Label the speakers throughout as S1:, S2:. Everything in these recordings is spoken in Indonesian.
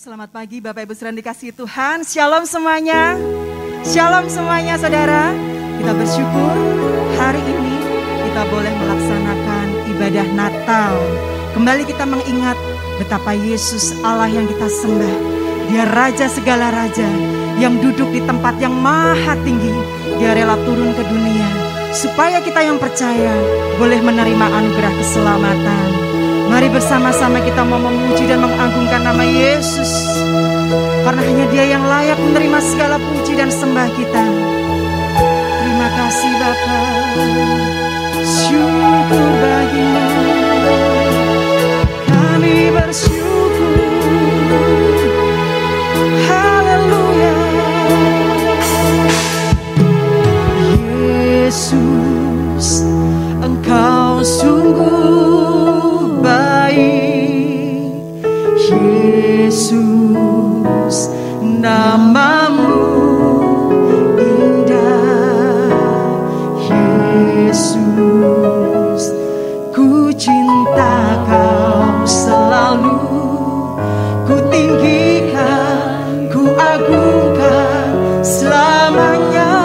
S1: Selamat pagi Bapak Ibu Saudara dikasihi Tuhan. Shalom semuanya. Shalom semuanya saudara. Kita bersyukur hari ini kita boleh melaksanakan ibadah Natal. Kembali kita mengingat betapa Yesus Allah yang kita sembah. Dia Raja segala raja yang duduk di tempat yang maha tinggi. Dia rela turun ke dunia supaya kita yang percaya boleh menerima anugerah keselamatan. Mari bersama-sama kita mau memuji dan mengagungkan nama Yesus. Karena hanya Dia yang layak menerima segala puji dan sembah kita. Terima kasih Bapa. Syukur bagimu. Kami bersyukur. Haleluya. Yesus, Engkau sungguh baik. Yesus, namamu indah. Yesus, ku cinta Kau selalu. Ku tinggikan, ku agungkan selamanya.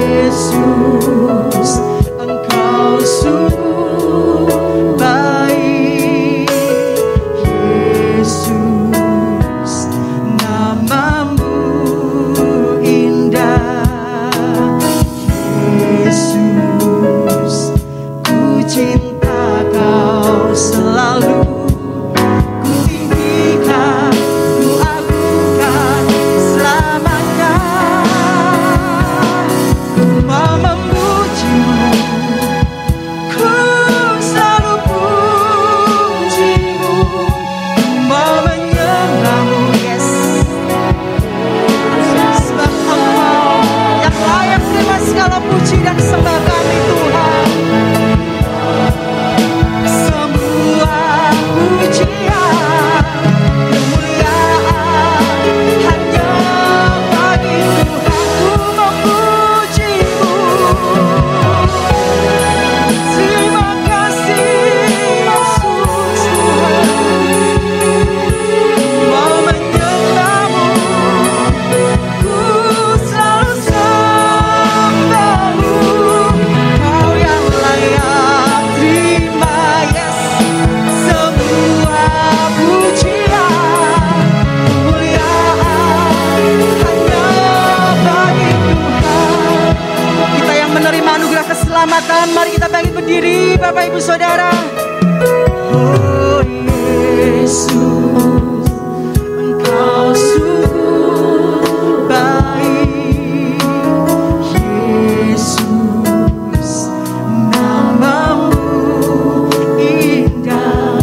S1: Yesus, Engkau sungguh baik. Yesus, namamu indah. Yesus, ku cinta Kau selalu. Ku tinggikan, ku agungkan selamanya. Ku mau memujimu, ku selalu pujimu. Ku mau menyembahmu, yes. Sebab Engkau yang layak terima segala puji dan sembah kami Tuhan. Semua pujian, kemuliaan hanya bagi Tuhan. Ku memujimu. Terima kasih Yesus Tuhan. Mau menyembahmu, ku selalu sembahmu. Kau yang layak terima, yes. Semua pujian, kemuliaan hanya bagi Tuhan. Kita yang menerima anugerah keselamatan, mari kita bangkit berdiri Bapak Ibu Saudara. Oh Yesus, Engkau sungguh baik. Yesus, namamu indah.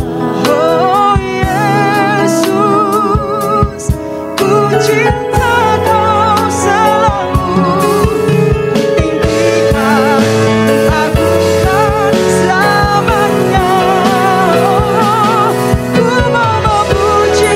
S1: Oh Yesus, ku cinta Kau selalu. Tinggikan, agungkan selamanya. Ku mau memuji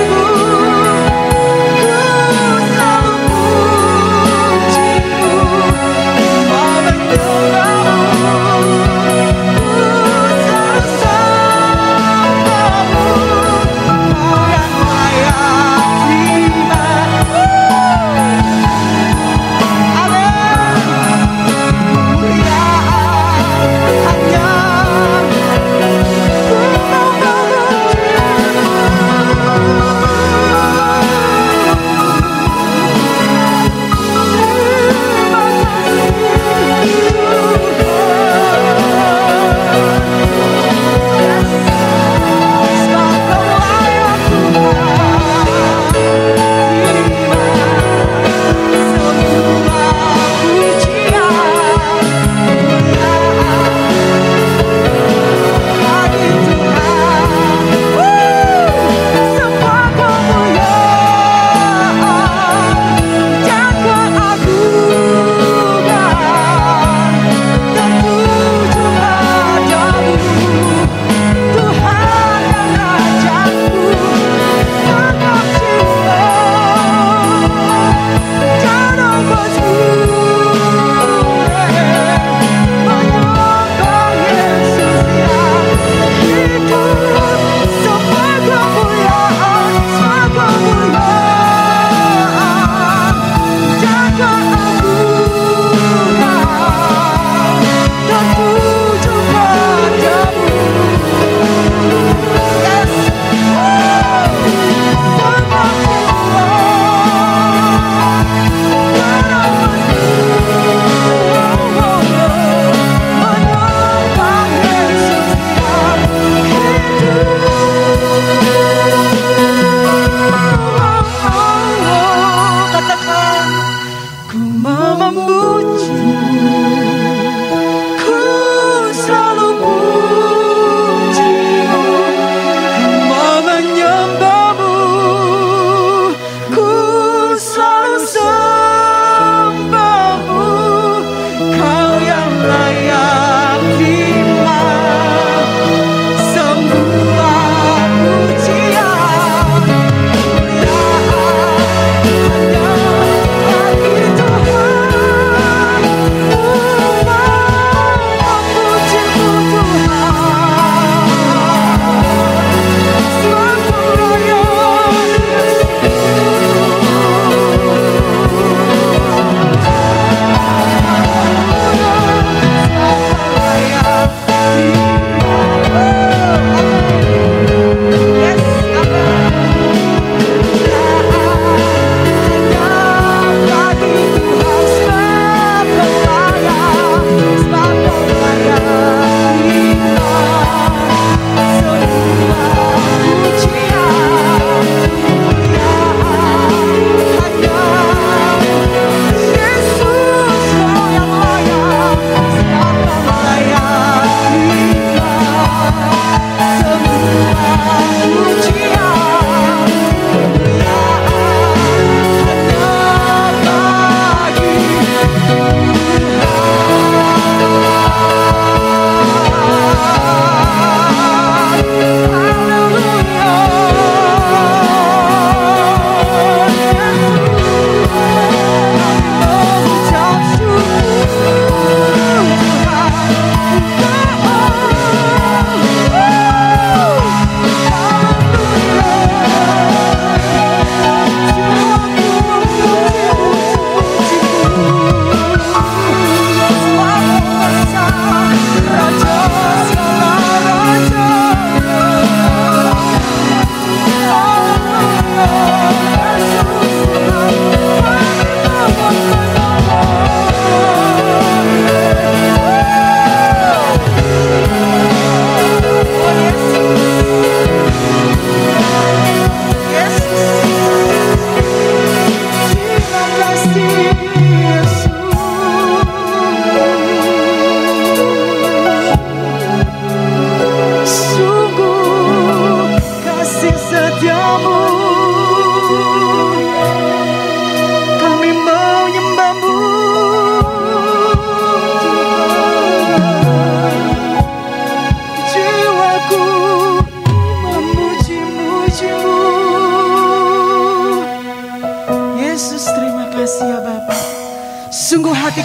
S1: memuji, ku selalu pujimu, mau menyembahmu, ku selalu sembahmu, kau yang layak terima semua pujian.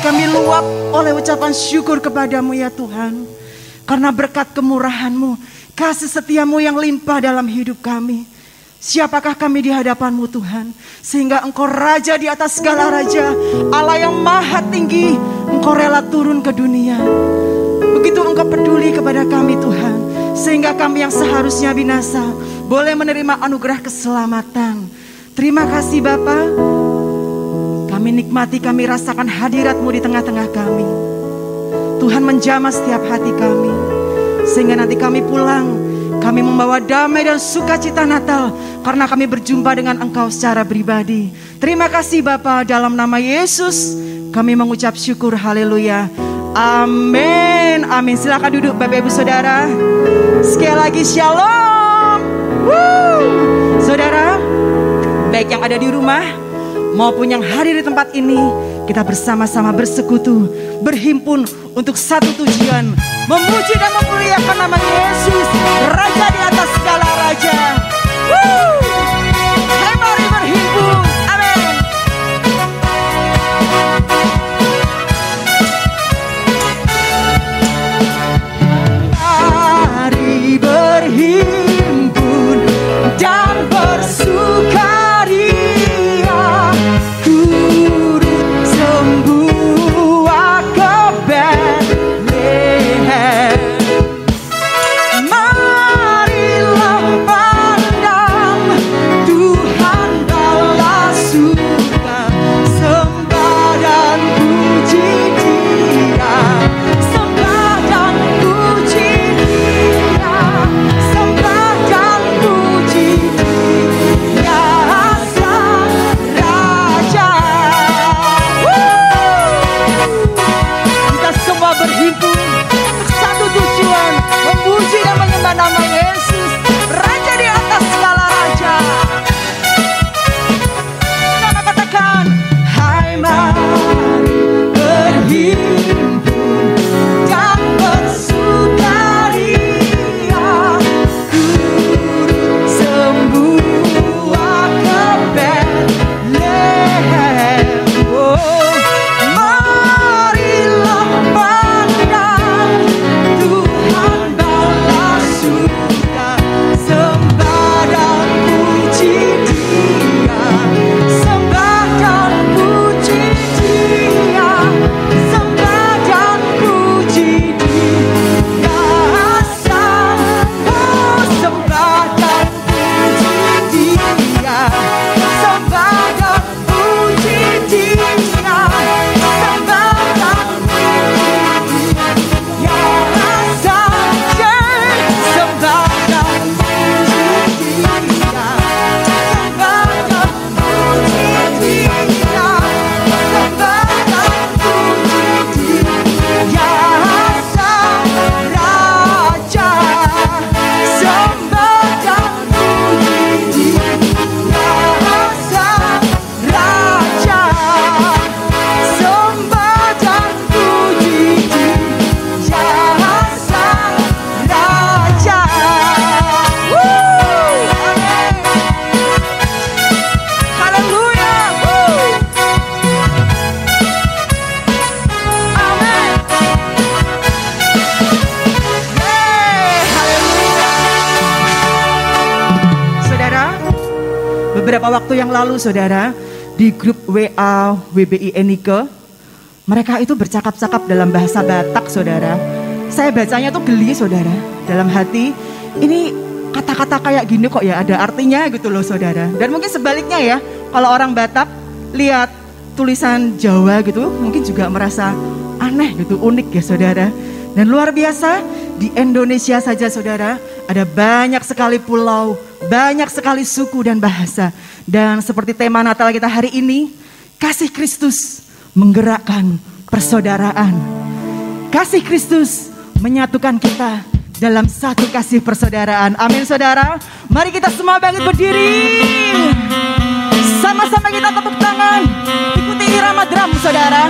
S1: Kami luap oleh ucapan syukur kepadamu ya Tuhan. Karena berkat kemurahan-Mu, kasih setia-Mu yang limpah dalam hidup kami. Siapakah kami di hadapan-Mu Tuhan? Sehingga Engkau Raja di atas segala raja, Allah yang maha tinggi, Engkau rela turun ke dunia. Begitu Engkau peduli kepada kami Tuhan, sehingga kami yang seharusnya binasa boleh menerima anugerah keselamatan. Terima kasih Bapa. Kami nikmati, kami rasakan hadirat-Mu di tengah-tengah kami. Tuhan menjamah setiap hati kami, sehingga nanti kami pulang, kami membawa damai dan sukacita Natal, karena kami berjumpa dengan Engkau secara pribadi. Terima kasih Bapa, dalam nama Yesus kami mengucap syukur, haleluya, amin, amin. Silakan duduk Bapak Ibu Saudara. Sekali lagi shalom. Saudara, baik yang ada di rumah maupun yang hadir di tempat ini, kita bersama-sama bersekutu, berhimpun untuk satu tujuan, memuji dan memuliakan nama Yesus, Raja di atas segala raja. Hai, mari berhimpun, amin. Mari berhimpun dan bersuka. beberapa waktu yang lalu saudara, di grup WA WBI Enike, mereka itu bercakap-cakap dalam bahasa Batak saudara. Saya bacanya tuh geli saudara, dalam hati, ini kata-kata kayak gini kok ya ada artinya gitu loh saudara. Dan mungkin sebaliknya ya, kalau orang Batak lihat tulisan Jawa gitu, mungkin juga merasa aneh gitu, unik ya saudara. Dan luar biasa, di Indonesia saja saudara, ada banyak sekali pulau, banyak sekali suku dan bahasa. Dan seperti tema Natal kita hari ini, kasih Kristus menggerakkan persaudaraan. Kasih Kristus menyatukan kita dalam satu kasih persaudaraan. Amin saudara. Mari kita semua bangkit berdiri. Sama-sama kita tepuk tangan. Ikuti irama drum saudara.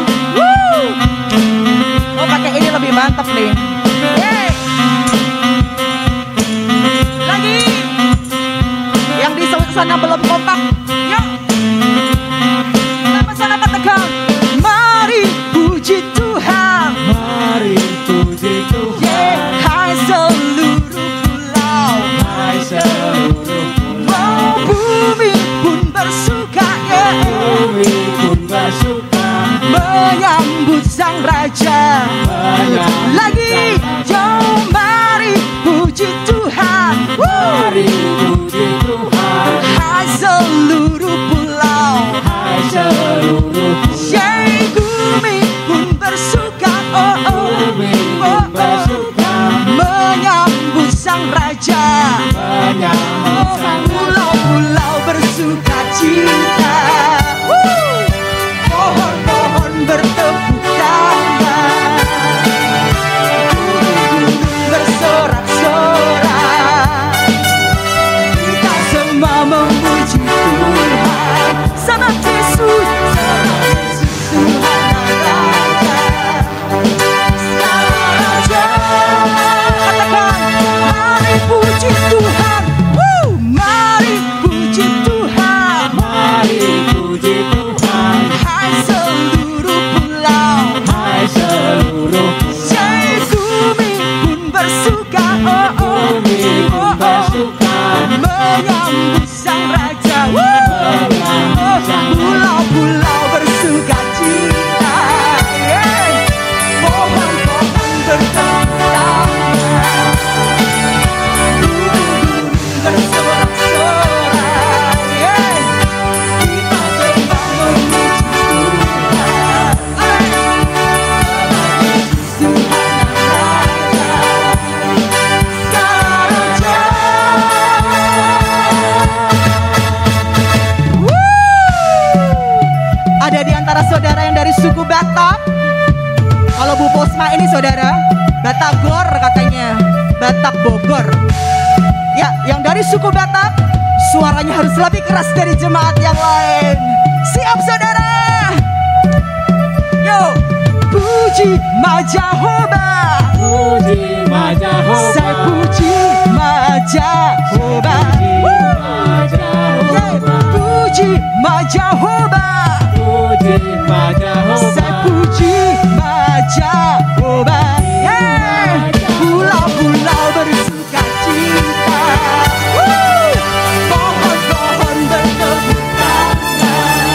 S1: Oh pakai ini lebih mantap nih. Yeay. Lagi. Yang di sana belum kompak. Yuk. Sama-sama katakan. Mari puji Tuhan.
S2: Mari puji Tuhan.
S1: Yeah. Hai seluruh pulau.
S2: Hai seluruh
S1: pulau. Bumi pun bersuka. Yeah.
S2: Bumi pun bersuka
S1: menyambut sang raja. Lagi, yo mari puji Tuhan.
S2: Mari puji Tuhan.
S1: Hai seluruh pulau.
S2: Hai seluruh
S1: Yeay, bumi pun bersuka. Oh oh,
S2: Bumi pun bersuka
S1: menyambut sang raja.
S2: menyambut sang
S1: pulau-pulau bersuka cita. Pohon-pohon bertepuk tangan, gunung bersorak-sorak. Kita semua memuji Tuhan. Sama Yesus Tuhan Raja. Sang Raja. Katakan, mari puji Tuhan. Mari puji Tuhan.
S2: Mari puji Tuhan.
S1: Hai seluruh pulau.
S2: Hai seluruh
S1: Yeay, bumi pun bersuka. Oh oh,
S2: Bumi pun bersuka
S1: menyambut sang raja.
S2: menyambut sang
S1: Pulau-pulau bersuka cita. Yeay, pohon-pohon bertepuk tangan, gunung bersorak-sorak. Yeay, kita semua memuji Tuhan. Tuhan Raja, Sang Raja. Ada di antara saudara yang dari suku Batak. Kalau Bu Posma ini saudara, Batagor katanya, Batak Bogor. Ya, yang dari suku Batak, suaranya harus lebih keras dari jemaat yang lain. Siap saudara? Yo, puji Majahoba.
S2: Puji Majahoba.
S1: Saya puji Majahoba. Puji Majahoba.
S2: Puji Majahoba.
S1: Saya puji Majahoba. Yeah. Pulau-pulau bersuka cita. Pohon-pohon bertepuk tangan,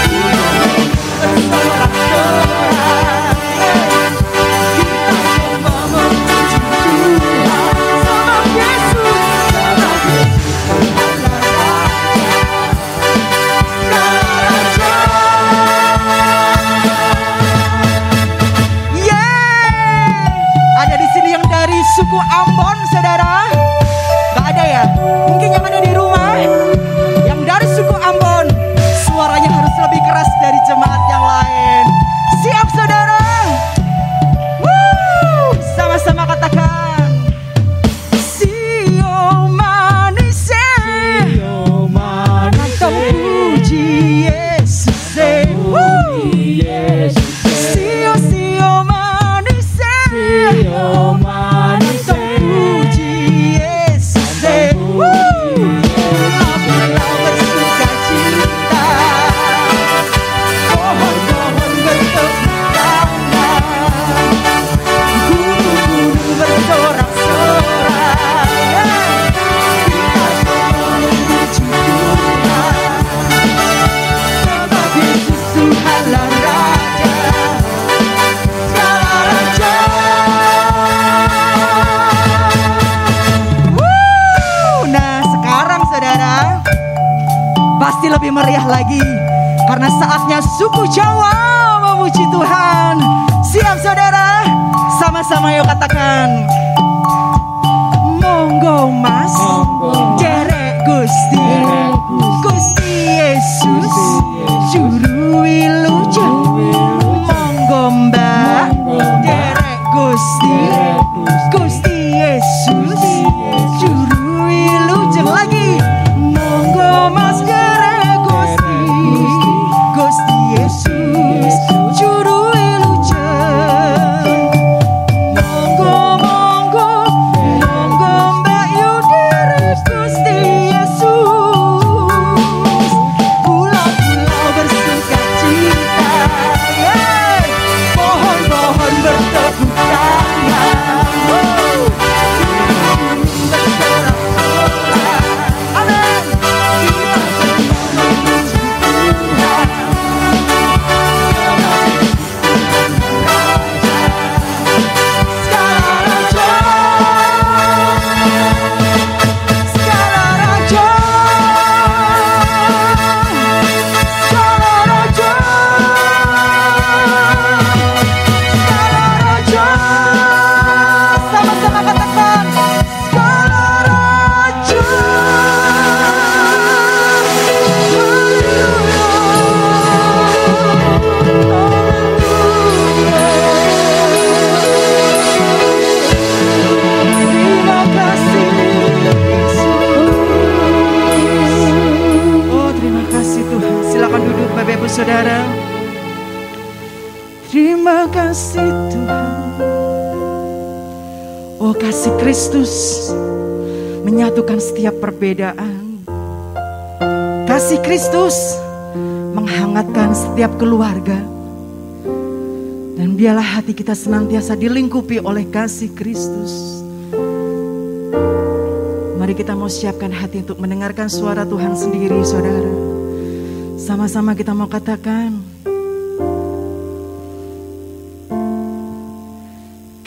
S1: gunung bersorak-sorak. Kita semua memuji Tuhan. Sama Yesus, sama Yesus Tuhan Raja. Raja. Yeay. Ada di sini yang dari suku Ambon, saudara? Gak ada ya? Mungkin yang ada di rumah, yang dari suku Ambon, suaranya harus lebih keras dari jemaat yang lain. Siap, saudara? Woo! Sama-sama katakan. Sio manis,
S2: Sio manis,
S1: kata puji Yesus.
S2: puji Yesus.
S1: Sio manis,
S2: Sio manis,
S1: kata puji Yesus. Pulau-pulau bersuka cita, pohon-pohon bertepuk tangan, gunung-gunung bersorak-sorak. Kita semua memuji Tuhan. meriah lagi, karena saatnya suku Jawa memuji Tuhan. Siap saudara? Sama-sama yuk katakan. Monggo mas, derek Gusti, Gusti Yesus, juru wilujeng. Monggo mbak, derek Gusti, Gusti Yesus, juru wilujeng. Lagi, monggo mas, derek Gusti, Gusti Yesus, juru wilujeng. Monggo, monggo, monggo mbak yu derek Gusti Yesus. Pulau-pulau bersuka cita, yeah. Pohon-pohon bertepuk tangan. Amin. Sama-sama katakan, Skala Raja. Terima kasih Yesus. Oh, terima kasih Tuhan. Silakan duduk Bapak Ibu Saudara. Terima kasih Tuhan. Oh, kasih Kristus menyatukan setiap perbedaan. Kasih Kristus menghangatkan setiap keluarga. Dan biarlah hati kita senantiasa dilingkupi oleh kasih Kristus. Mari kita mau siapkan hati untuk mendengarkan suara Tuhan sendiri, saudara. Sama-sama kita mau katakan,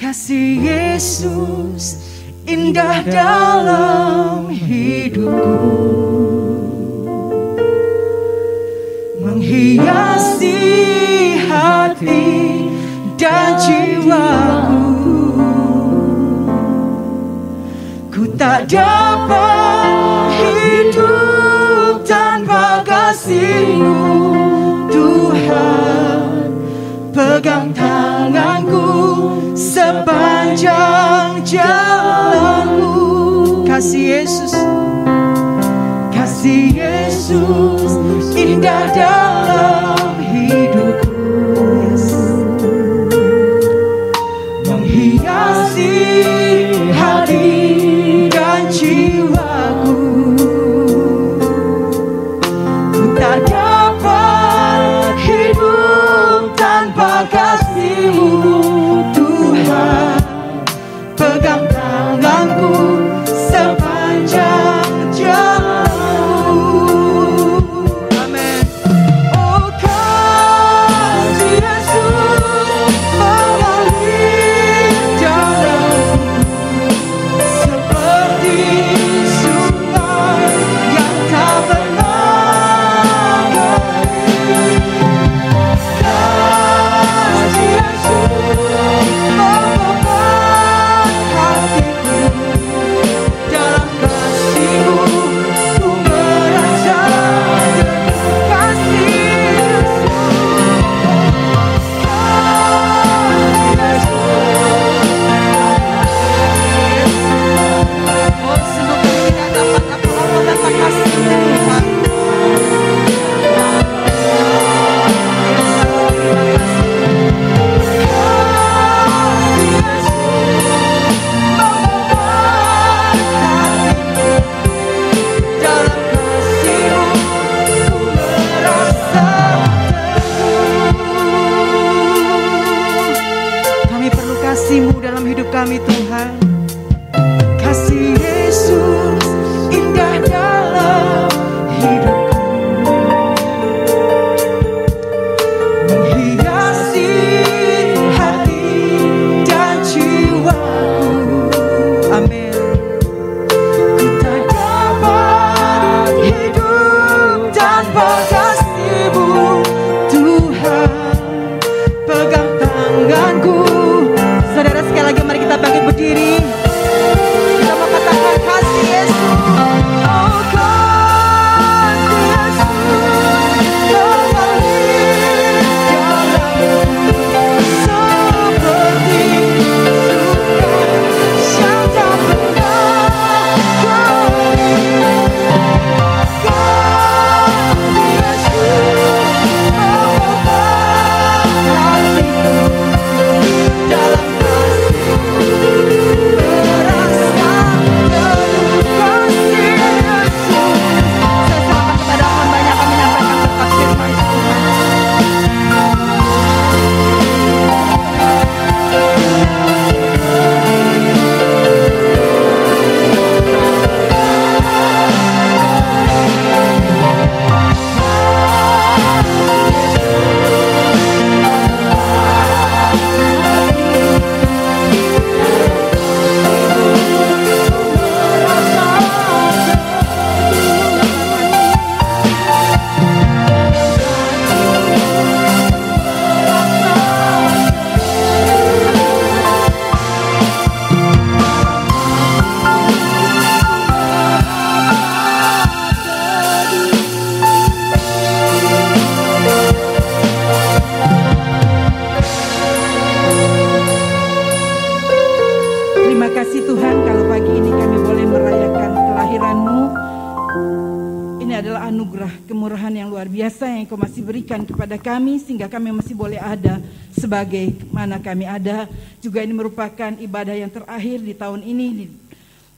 S1: kasih Yesus indah dalam hidupku, menghiasi hati dan jiwaku. Ku tak dapat hidup tanpa kasih-Mu, Tuhan. Pegang tanganku sepanjang jalanku. Kasih Yesus, kasih Yesus indah dalam hidupku, menghiasi hati dan jiwaku. Ku tak dapat hidup tanpa kasih-Mu, Tuhan. Pegang tanganku sepanjang jalanku. Amin. Oh, kasih Yesus mengalir dalamku seperti sungai yang tak pernah kering. Kasih Yesus mengubah hatiku. Dalam kasih-Mu ku merasa kasih Yesus. Oh, sungguh kami tidak dapat apa-apa tanpa kasih Tuhan. Dalam kasih-Mu ku merasa teguh. Kami perlu kasih-Mu dalam hidup kami, Tuhan. Kasih Yesus indah dalam hidupku, menghiasi hati dan jiwaku. Amin. Ku tak dapat hidup tanpa berikan kepada kami sehingga kami masih boleh ada sebagai mana kami ada. Juga ini merupakan ibadah yang terakhir di tahun ini.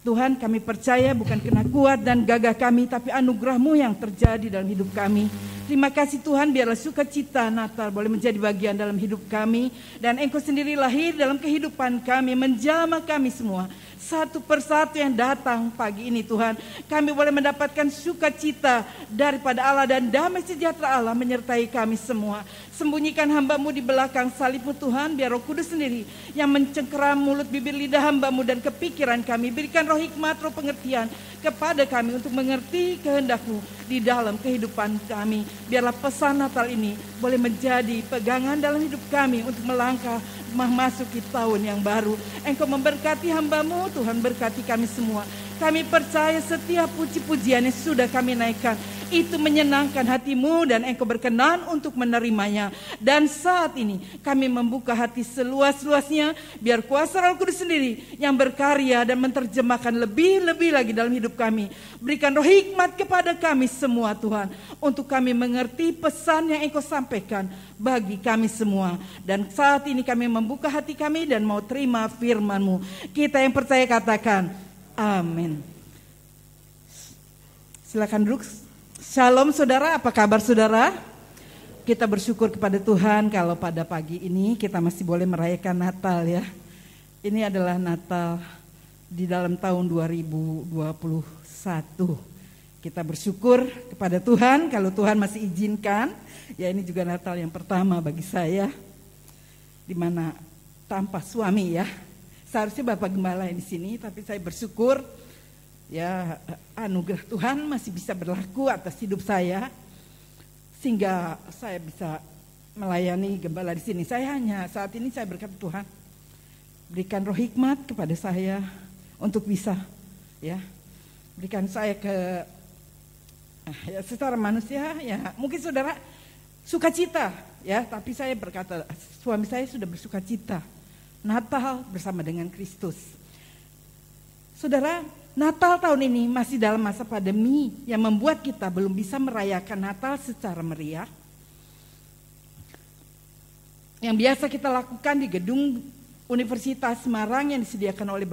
S1: Tuhan, kami percaya bukan karena kuat dan gagah kami, tapi anugerah-Mu yang terjadi dalam hidup kami. Terima kasih Tuhan, biarlah sukacita Natal boleh menjadi bagian dalam hidup kami. Dan Engkau sendiri lahir dalam kehidupan kami, menjamah kami semua. Satu persatu yang datang pagi ini Tuhan, kami boleh mendapatkan sukacita daripada Allah dan damai sejahtera Allah menyertai kami semua. Sembunyikan hamba-Mu di belakang salib-Mu Tuhan, biar Roh Kudus sendiri yang mencengkeram mulut bibir lidah hamba-Mu dan kepikiran kami. Berikan roh hikmat, roh pengertian kepada kami untuk mengerti kehendak-Mu di dalam kehidupan kami. Biarlah pesan Natal ini boleh menjadi pegangan dalam hidup kami untuk melangkah memasuki tahun yang baru. Engkau memberkati hamba-Mu, Tuhan berkati kami semua. Kami percaya setiap puji-pujian yang sudah kami naikkan itu menyenangkan hati-Mu dan Engkau berkenan untuk menerimanya. Dan saat ini kami membuka hati seluas-luasnya, biar kuasa Roh Kudus sendiri yang berkarya dan menerjemahkan lebih-lebih lagi dalam hidup kami. Berikan roh hikmat kepada kami semua Tuhan, untuk kami mengerti pesan yang Engkau sampaikan bagi kami semua. Dan saat ini kami membuka hati kami dan mau terima firman-Mu. Kita yang percaya katakan amin. Silakan duduk. Shalom saudara, apa kabar saudara? Kita bersyukur kepada Tuhan kalau pada pagi ini kita masih boleh merayakan Natal ya. Ini adalah Natal di dalam tahun 2021. Kita bersyukur kepada Tuhan kalau Tuhan masih izinkan. Ya, ini juga Natal yang pertama bagi saya, di mana tanpa suami ya. Seharusnya Bapak Gembala yang di sini, tapi saya bersyukur ya anugerah Tuhan masih bisa berlaku atas hidup saya sehingga saya bisa melayani gembala di sini. Saya hanya saat ini saya berkata, Tuhan berikan roh hikmat kepada saya untuk bisa ya berikan saya ya secara manusia ya mungkin saudara sukacita ya, tapi saya berkata suami saya sudah bersukacita Natal bersama dengan Kristus. Saudara, Natal tahun ini masih dalam masa pandemi yang membuat kita belum bisa merayakan Natal secara meriah. Yang biasa kita lakukan di gedung Universitas Semarang yang disediakan oleh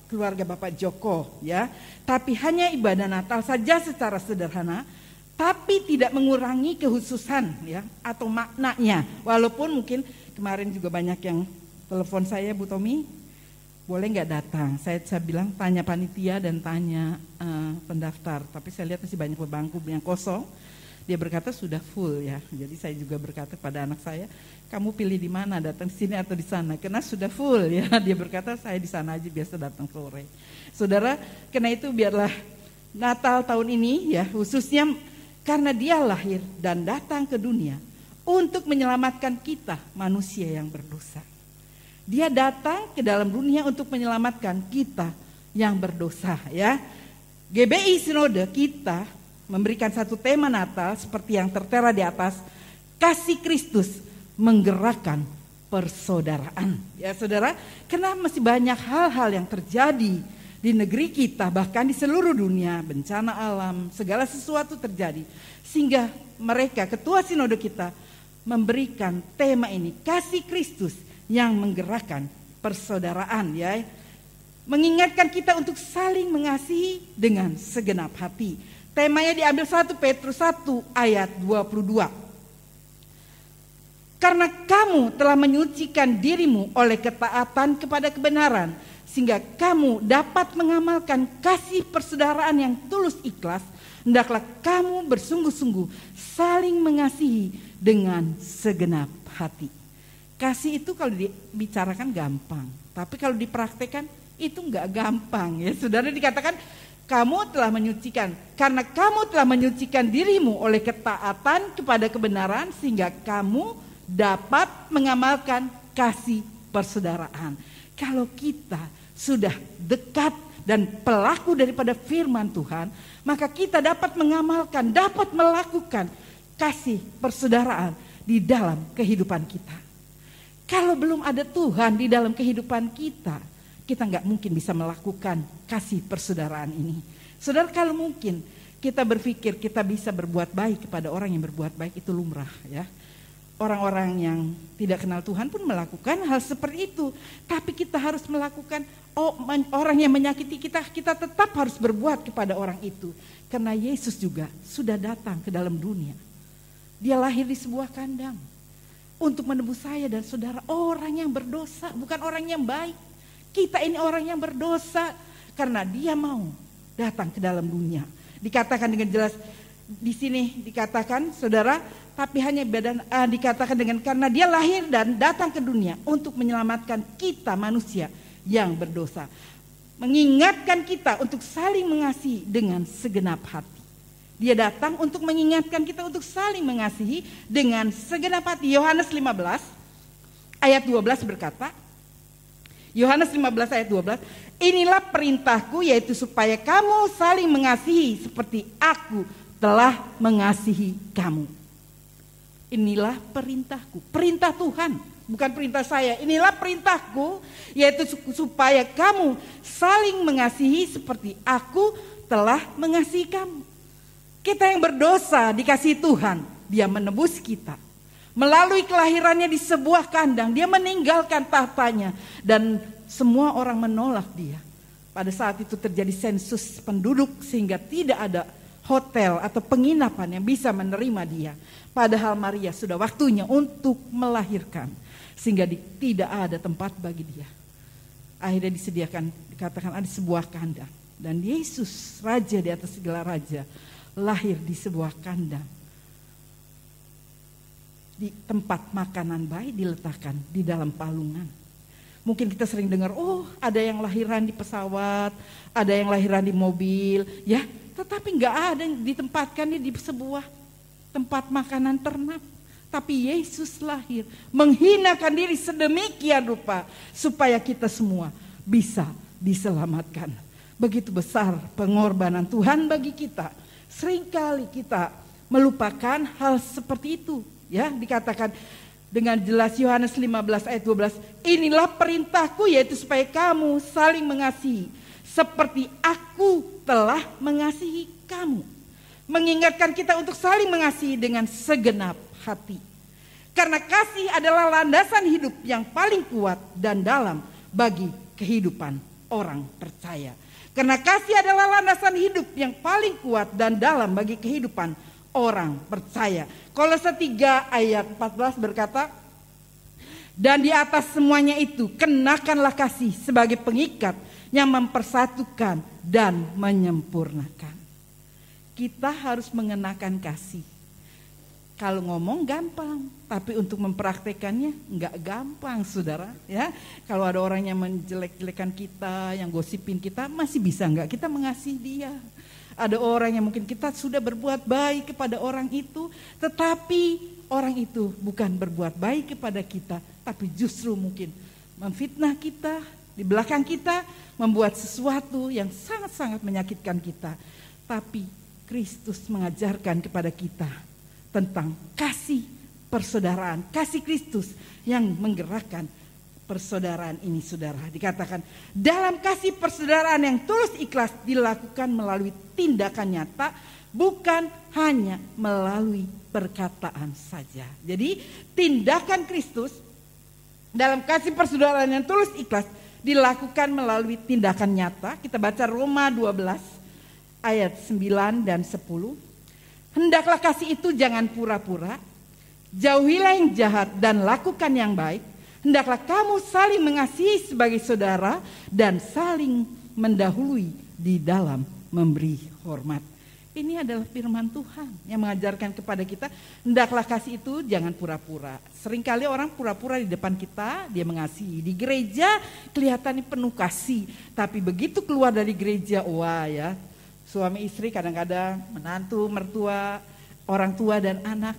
S1: keluarga Bapak Joko ya. Tapi hanya ibadah Natal saja secara sederhana, tapi tidak mengurangi kehususan ya atau maknanya. Walaupun mungkin kemarin juga banyak yang telepon saya, Bu Tommy, boleh nggak datang? Saya bilang tanya panitia dan tanya pendaftar. Tapi saya lihat masih banyak bangku yang kosong. Dia berkata sudah full ya. Jadi saya juga berkata kepada anak saya, kamu pilih di mana, datang di sini atau di sana? Karena sudah full ya. Dia berkata saya di sana aja, biasa datang sore. Saudara, karena itu biarlah Natal tahun ini ya khususnya karena Dia lahir dan datang ke dunia untuk menyelamatkan kita manusia yang berdosa. Dia datang ke dalam dunia untuk menyelamatkan kita yang berdosa ya. GBI Sinode kita memberikan satu tema Natal seperti yang tertera di atas, kasih Kristus menggerakkan persaudaraan. Ya saudara, karena masih banyak hal-hal yang terjadi di negeri kita, bahkan di seluruh dunia, bencana alam, segala sesuatu terjadi. Sehingga mereka, ketua Sinode kita, memberikan tema ini, kasih Kristus yang menggerakkan persaudaraan ya. Mengingatkan kita untuk saling mengasihi dengan segenap hati. Temanya diambil 1 Petrus 1 ayat 22. Karena kamu telah menyucikan dirimu oleh ketaatan kepada kebenaran, sehingga kamu dapat mengamalkan kasih persaudaraan yang tulus ikhlas, hendaklah kamu bersungguh-sungguh saling mengasihi dengan segenap hati. Kasih itu kalau dibicarakan gampang, tapi kalau dipraktekkan itu enggak gampang ya. Saudara, dikatakan kamu telah menyucikan, karena kamu telah menyucikan dirimu oleh ketaatan kepada kebenaran, sehingga kamu dapat mengamalkan kasih persaudaraan. Kalau kita sudah dekat dan pelaku daripada firman Tuhan, maka kita dapat mengamalkan, dapat melakukan kasih persaudaraan di dalam kehidupan kita. Kalau belum ada Tuhan di dalam kehidupan kita, kita nggak mungkin bisa melakukan kasih persaudaraan ini. Saudara, kalau mungkin kita berpikir kita bisa berbuat baik kepada orang yang berbuat baik, itu lumrah ya. Orang-orang yang tidak kenal Tuhan pun melakukan hal seperti itu. Tapi kita harus melakukan, orang yang menyakiti kita, kita tetap harus berbuat kepada orang itu. Karena Yesus juga sudah datang ke dalam dunia. Dia lahir di sebuah kandang untuk menebus saya dan saudara, orang yang berdosa, bukan orang yang baik. Kita ini orang yang berdosa karena dia mau datang ke dalam dunia. Dikatakan dengan jelas di sini, dikatakan saudara, tapi hanya dikatakan dengan karena dia lahir dan datang ke dunia untuk menyelamatkan kita manusia yang berdosa. Mengingatkan kita untuk saling mengasihi dengan segenap hati. Dia datang untuk mengingatkan kita untuk saling mengasihi dengan segenap hati. Yohanes 15 ayat 12 berkata, Yohanes 15 ayat 12, inilah perintahku, yaitu supaya kamu saling mengasihi seperti aku telah mengasihi kamu. Inilah perintahku, perintah Tuhan, bukan perintah saya. Inilah perintahku, yaitu supaya kamu saling mengasihi seperti aku telah mengasihi kamu. Kita yang berdosa dikasihi Tuhan, dia menebus kita. Melalui kelahirannya di sebuah kandang, dia meninggalkan tahtanya dan semua orang menolak dia. Pada saat itu terjadi sensus penduduk sehingga tidak ada hotel atau penginapan yang bisa menerima dia. Padahal Maria sudah waktunya untuk melahirkan sehingga tidak ada tempat bagi dia. Akhirnya disediakan, dikatakan ada sebuah kandang. Dan Yesus, raja di atas segala raja, lahir di sebuah kandang. Di tempat makanan baik diletakkan di dalam palungan. Mungkin kita sering dengar, ada yang lahiran di pesawat, ada yang lahiran di mobil, ya. Tetapi nggak ada yang ditempatkan di sebuah tempat makanan ternak. Tapi Yesus lahir, menghinakan diri sedemikian rupa supaya kita semua bisa diselamatkan. Begitu besar pengorbanan Tuhan bagi kita. Seringkali kita melupakan hal seperti itu. Ya, dikatakan dengan jelas Yohanes 15 ayat 12, inilah perintahku, yaitu supaya kamu saling mengasihi seperti aku telah mengasihi kamu. Mengingatkan kita untuk saling mengasihi dengan segenap hati. Karena kasih adalah landasan hidup yang paling kuat dan dalam bagi kehidupan orang percaya. Karena kasih adalah landasan hidup yang paling kuat dan dalam bagi kehidupan orang percaya. Kolose 3 ayat 14 berkata, dan di atas semuanya itu kenakanlah kasih sebagai pengikat yang mempersatukan dan menyempurnakan. Kita harus mengenakan kasih. Kalau ngomong gampang, tapi untuk mempraktekannya enggak gampang, saudara. Ya, kalau ada orang yang menjelek-jelekan kita, yang gosipin kita, masih bisa enggak kita mengasihi dia? Ada orang yang mungkin kita sudah berbuat baik kepada orang itu, tetapi orang itu bukan berbuat baik kepada kita, tapi justru mungkin memfitnah kita, di belakang kita, membuat sesuatu yang sangat-sangat menyakitkan kita. Tapi Kristus mengajarkan kepada kita tentang kasih persaudaraan, kasih Kristus yang menggerakkan persaudaraan ini, saudara. Dikatakan dalam kasih persaudaraan yang tulus ikhlas dilakukan melalui tindakan nyata, bukan hanya melalui perkataan saja. Jadi tindakan Kristus dalam kasih persaudaraan yang tulus ikhlas dilakukan melalui tindakan nyata. Kita baca Roma 12 ayat 9 dan 10. Hendaklah kasih itu jangan pura-pura, jauhilah yang jahat dan lakukan yang baik. Hendaklah kamu saling mengasihi sebagai saudara dan saling mendahului di dalam memberi hormat. Ini adalah firman Tuhan yang mengajarkan kepada kita, hendaklah kasih itu jangan pura-pura. Seringkali orang pura-pura di depan kita, dia mengasihi. Di gereja kelihatannya penuh kasih, tapi begitu keluar dari gereja, wah ya, suami istri kadang-kadang, menantu, mertua, orang tua dan anak,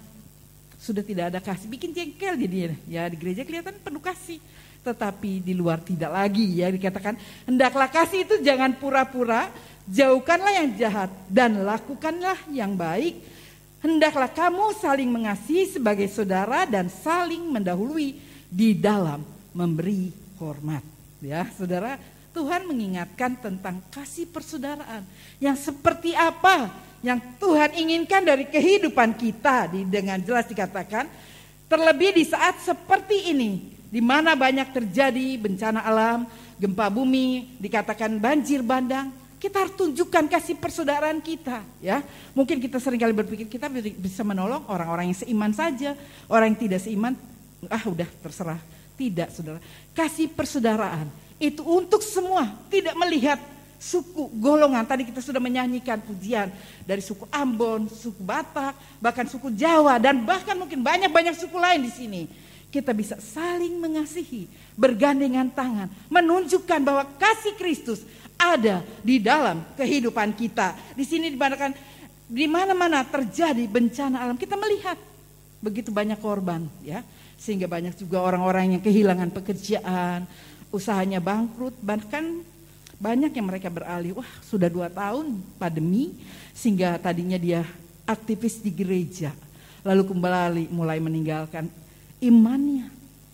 S1: sudah tidak ada kasih, bikin jengkel jadinya. Ya di gereja kelihatan penuh kasih, tetapi di luar tidak lagi. Ya dikatakan hendaklah kasih itu jangan pura-pura, jauhkanlah yang jahat dan lakukanlah yang baik. Hendaklah kamu saling mengasihi sebagai saudara dan saling mendahului di dalam memberi hormat. Ya saudara,
S3: Tuhan mengingatkan tentang kasih persaudaraan yang seperti apa yang Tuhan inginkan dari kehidupan kita. Dengan jelas dikatakan, terlebih di saat seperti ini, di mana banyak terjadi bencana alam, gempa bumi, dikatakan banjir bandang, kita harus tunjukkan kasih persaudaraan kita, ya. Mungkin kita seringkali berpikir kita bisa menolong orang-orang yang seiman saja, orang yang tidak seiman, udah terserah. Tidak, saudara. Kasih persaudaraan itu untuk semua, tidak melihat suku, golongan. Tadi kita sudah menyanyikan pujian dari suku Ambon, suku Batak, bahkan suku Jawa, dan bahkan mungkin banyak-banyak suku lain di sini. Kita bisa saling mengasihi, bergandengan tangan, menunjukkan bahwa kasih Kristus ada di dalam kehidupan kita. Di sini dikatakan di mana-mana terjadi bencana alam, kita melihat begitu banyak korban, ya. Sehingga banyak juga orang-orang yang kehilangan pekerjaan, usahanya bangkrut, bahkan banyak yang mereka beralih, sudah 2 tahun pandemi, sehingga tadinya dia aktivis di gereja, lalu kembali mulai meninggalkan imannya,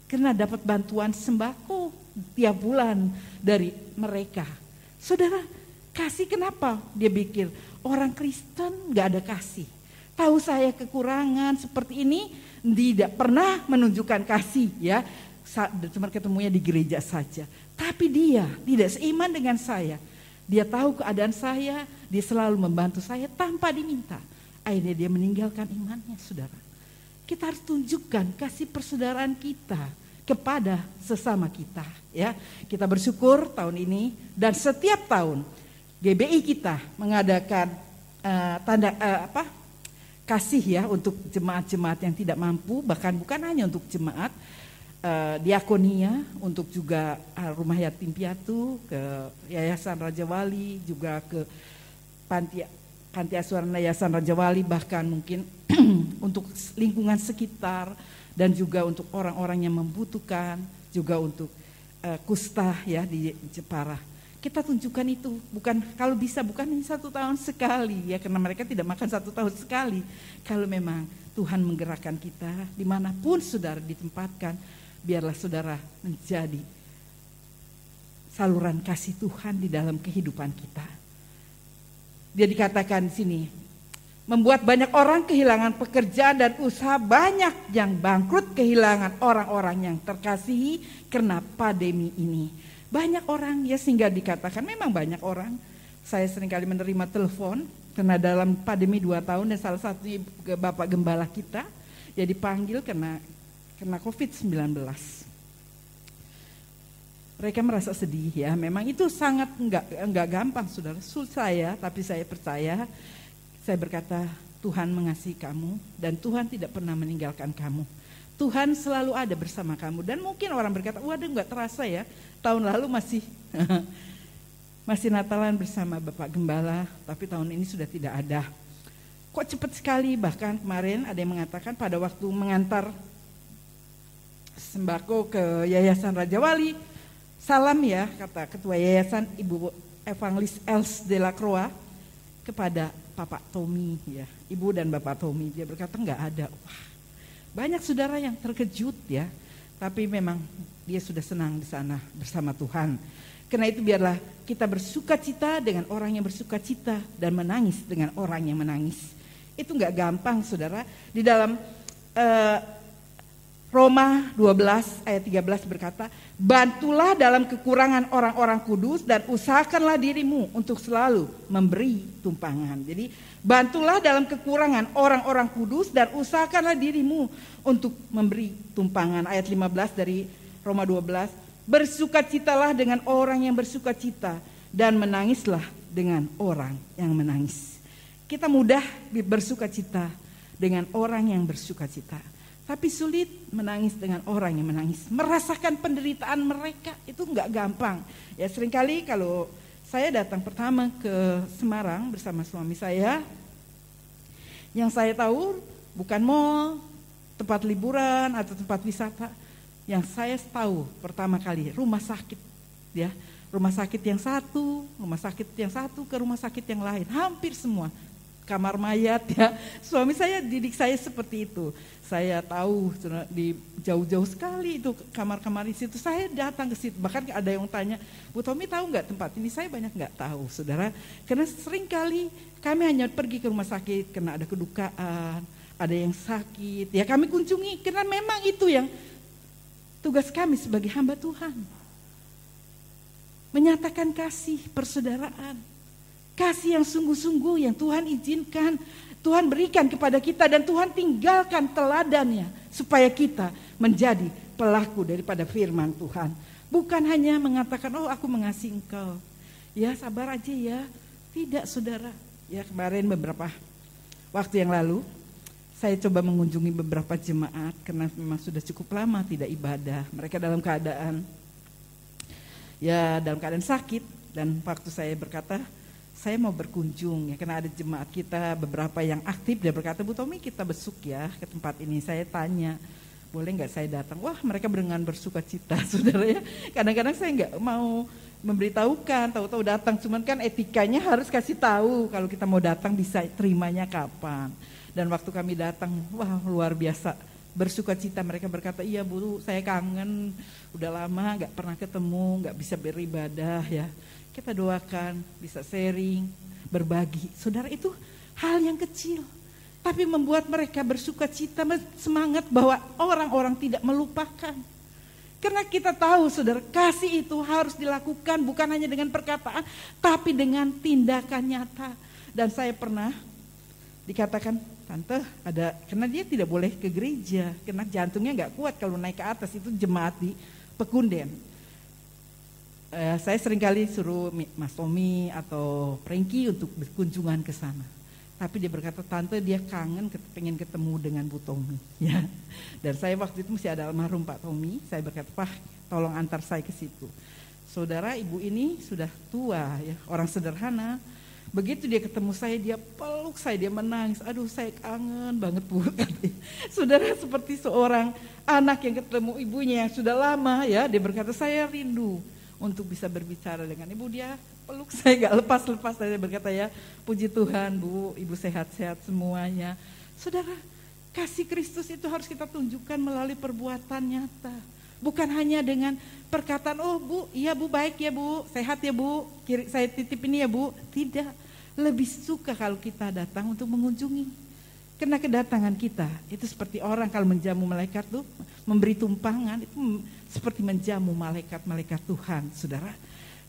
S3: karena dapat bantuan sembako tiap bulan dari mereka. Saudara, kasih kenapa? Dia pikir orang Kristen gak ada kasih. Tahu saya kekurangan seperti ini, tidak pernah menunjukkan kasih, ya. Cuma ketemunya di gereja saja. Tapi dia tidak seiman dengan saya. Dia tahu keadaan saya, dia selalu membantu saya tanpa diminta. Akhirnya dia meninggalkan imannya, saudara. Kita harus tunjukkan kasih persaudaraan kita kepada sesama kita, ya. Kita bersyukur tahun ini dan setiap tahun GBI kita mengadakan kasih, ya, untuk jemaat-jemaat yang tidak mampu, bahkan bukan hanya untuk jemaat, diakonia, untuk juga rumah yatim piatu, ke Yayasan Raja Wali, juga ke panti asuhan Yayasan Raja Wali, bahkan mungkin untuk lingkungan sekitar, dan juga untuk orang-orang yang membutuhkan, juga untuk kusta, ya, di Jepara. Kita tunjukkan itu, bukan kalau bisa bukan hanya 1 tahun sekali, ya, karena mereka tidak makan 1 tahun sekali. Kalau memang Tuhan menggerakkan kita dimanapun saudara ditempatkan, biarlah saudara menjadi saluran kasih Tuhan di dalam kehidupan kita. Dia dikatakan di sini, membuat banyak orang kehilangan pekerjaan dan usaha, banyak yang bangkrut, kehilangan orang-orang yang terkasihi karena pandemi ini. Banyak orang, ya, sehingga dikatakan memang banyak orang. Saya seringkali menerima telepon karena dalam pandemi 2 tahun dan salah satunya Bapak Gembala kita, ya, dipanggil kena COVID-19. Mereka merasa sedih, ya. Memang itu sangat enggak gampang, saudara. Susah, ya, tapi saya percaya. Saya berkata, Tuhan mengasihi kamu dan Tuhan tidak pernah meninggalkan kamu. Tuhan selalu ada bersama kamu. Dan mungkin orang berkata, waduh, enggak terasa, ya, tahun lalu masih Natalan bersama Bapak Gembala, tapi tahun ini sudah tidak ada. Kok cepat sekali, bahkan kemarin ada yang mengatakan pada waktu mengantar sembako ke Yayasan Raja Wali, salam, ya, kata Ketua Yayasan Ibu Evangelis Els de la Croix kepada Bapak Tommy, ya, Ibu dan Bapak Tommy. Dia berkata enggak ada. Wah, banyak saudara yang terkejut, ya, tapi memang dia sudah senang di sana bersama Tuhan. Karena itu biarlah kita bersukacita dengan orang yang bersukacita dan menangis dengan orang yang menangis. Itu enggak gampang, saudara. Di dalam Roma 12 ayat 13 berkata, bantulah dalam kekurangan orang-orang kudus dan usahakanlah dirimu untuk selalu memberi tumpangan. Jadi bantulah dalam kekurangan orang-orang kudus dan usahakanlah dirimu untuk memberi tumpangan. Ayat 15 dari Roma 12, bersukacitalah dengan orang yang bersukacita dan menangislah dengan orang yang menangis. Kita mudah bersukacita dengan orang yang bersukacita, tapi sulit menangis dengan orang yang menangis. Merasakan penderitaan mereka itu enggak gampang. Ya, seringkali kalau saya datang pertama ke Semarang bersama suami saya, yang saya tahu bukan mall, tempat liburan atau tempat wisata. Yang saya tahu pertama kali rumah sakit, ya, rumah sakit yang satu ke rumah sakit yang lain, hampir semua kamar mayat ya. Suami saya didik saya seperti itu. Saya tahu di jauh-jauh sekali itu kamar-kamar di situ. Saya datang ke situ. Bahkan ada yang tanya, Bu Tommy tahu nggak tempat ini? Saya banyak nggak tahu, saudara. Karena sering kali kami hanya pergi ke rumah sakit karena ada kedukaan, ada yang sakit. Ya kami kunjungi karena memang itu yang tugas kami sebagai hamba Tuhan. Menyatakan kasih persaudaraan. Kasih yang sungguh-sungguh yang Tuhan izinkan, Tuhan berikan kepada kita dan Tuhan tinggalkan teladannya supaya kita menjadi pelaku daripada firman Tuhan. Bukan hanya mengatakan, oh aku mengasihi engkau. Ya sabar aja ya. Tidak saudara. Ya kemarin beberapa waktu yang lalu saya coba mengunjungi beberapa jemaat karena memang sudah cukup lama tidak ibadah. Mereka dalam keadaan sakit dan waktu saya berkata, saya mau berkunjung ya karena ada jemaat kita beberapa yang aktif, dia berkata, Bu Tommy kita besuk ya ke tempat ini. Saya tanya, boleh nggak saya datang? Wah mereka dengan bersuka cita saudara ya. Kadang-kadang saya nggak mau memberitahukan, tahu-tahu datang. Cuman kan etikanya harus kasih tahu kalau kita mau datang bisa terimanya kapan. Dan waktu kami datang, wah luar biasa bersuka cita. Mereka berkata, iya Bu saya kangen, udah lama nggak pernah ketemu, nggak bisa beribadah ya. Kita doakan, bisa sharing, berbagi. Saudara itu hal yang kecil. Tapi membuat mereka bersuka cita, semangat bahwa orang-orang tidak melupakan. Karena kita tahu saudara, kasih itu harus dilakukan bukan hanya dengan perkataan, tapi dengan tindakan nyata. Dan saya pernah dikatakan, tante ada, karena dia tidak boleh ke gereja, karena jantungnya gak kuat kalau naik ke atas, itu jemaat di Pekunden. Saya seringkali suruh Mas Tommy atau Prengki untuk berkunjungan ke sana. Tapi dia berkata, tante dia kangen pengen ketemu dengan Bu Tommy. Ya. Dan saya waktu itu masih ada almarhum Pak Tommy. Saya berkata, Pak tolong antar saya ke situ. Saudara ibu ini sudah tua ya, orang sederhana. Begitu dia ketemu saya, dia peluk saya, dia menangis. Aduh saya kangen banget Bu. Saudara seperti seorang anak yang ketemu ibunya yang sudah lama ya. Dia berkata, saya rindu untuk bisa berbicara dengan ibu. Dia peluk saya gak lepas-lepas. Saya berkata ya, puji Tuhan Bu, ibu sehat-sehat semuanya. Saudara, kasih Kristus itu harus kita tunjukkan melalui perbuatan nyata. Bukan hanya dengan perkataan, oh Bu, iya Bu baik ya Bu, sehat ya Bu, saya titip ini ya Bu. Tidak, lebih suka kalau kita datang untuk mengunjungi. Karena kedatangan kita itu seperti orang kalau menjamu malaikat tuh, memberi tumpangan itu seperti menjamu malaikat-malaikat Tuhan, saudara.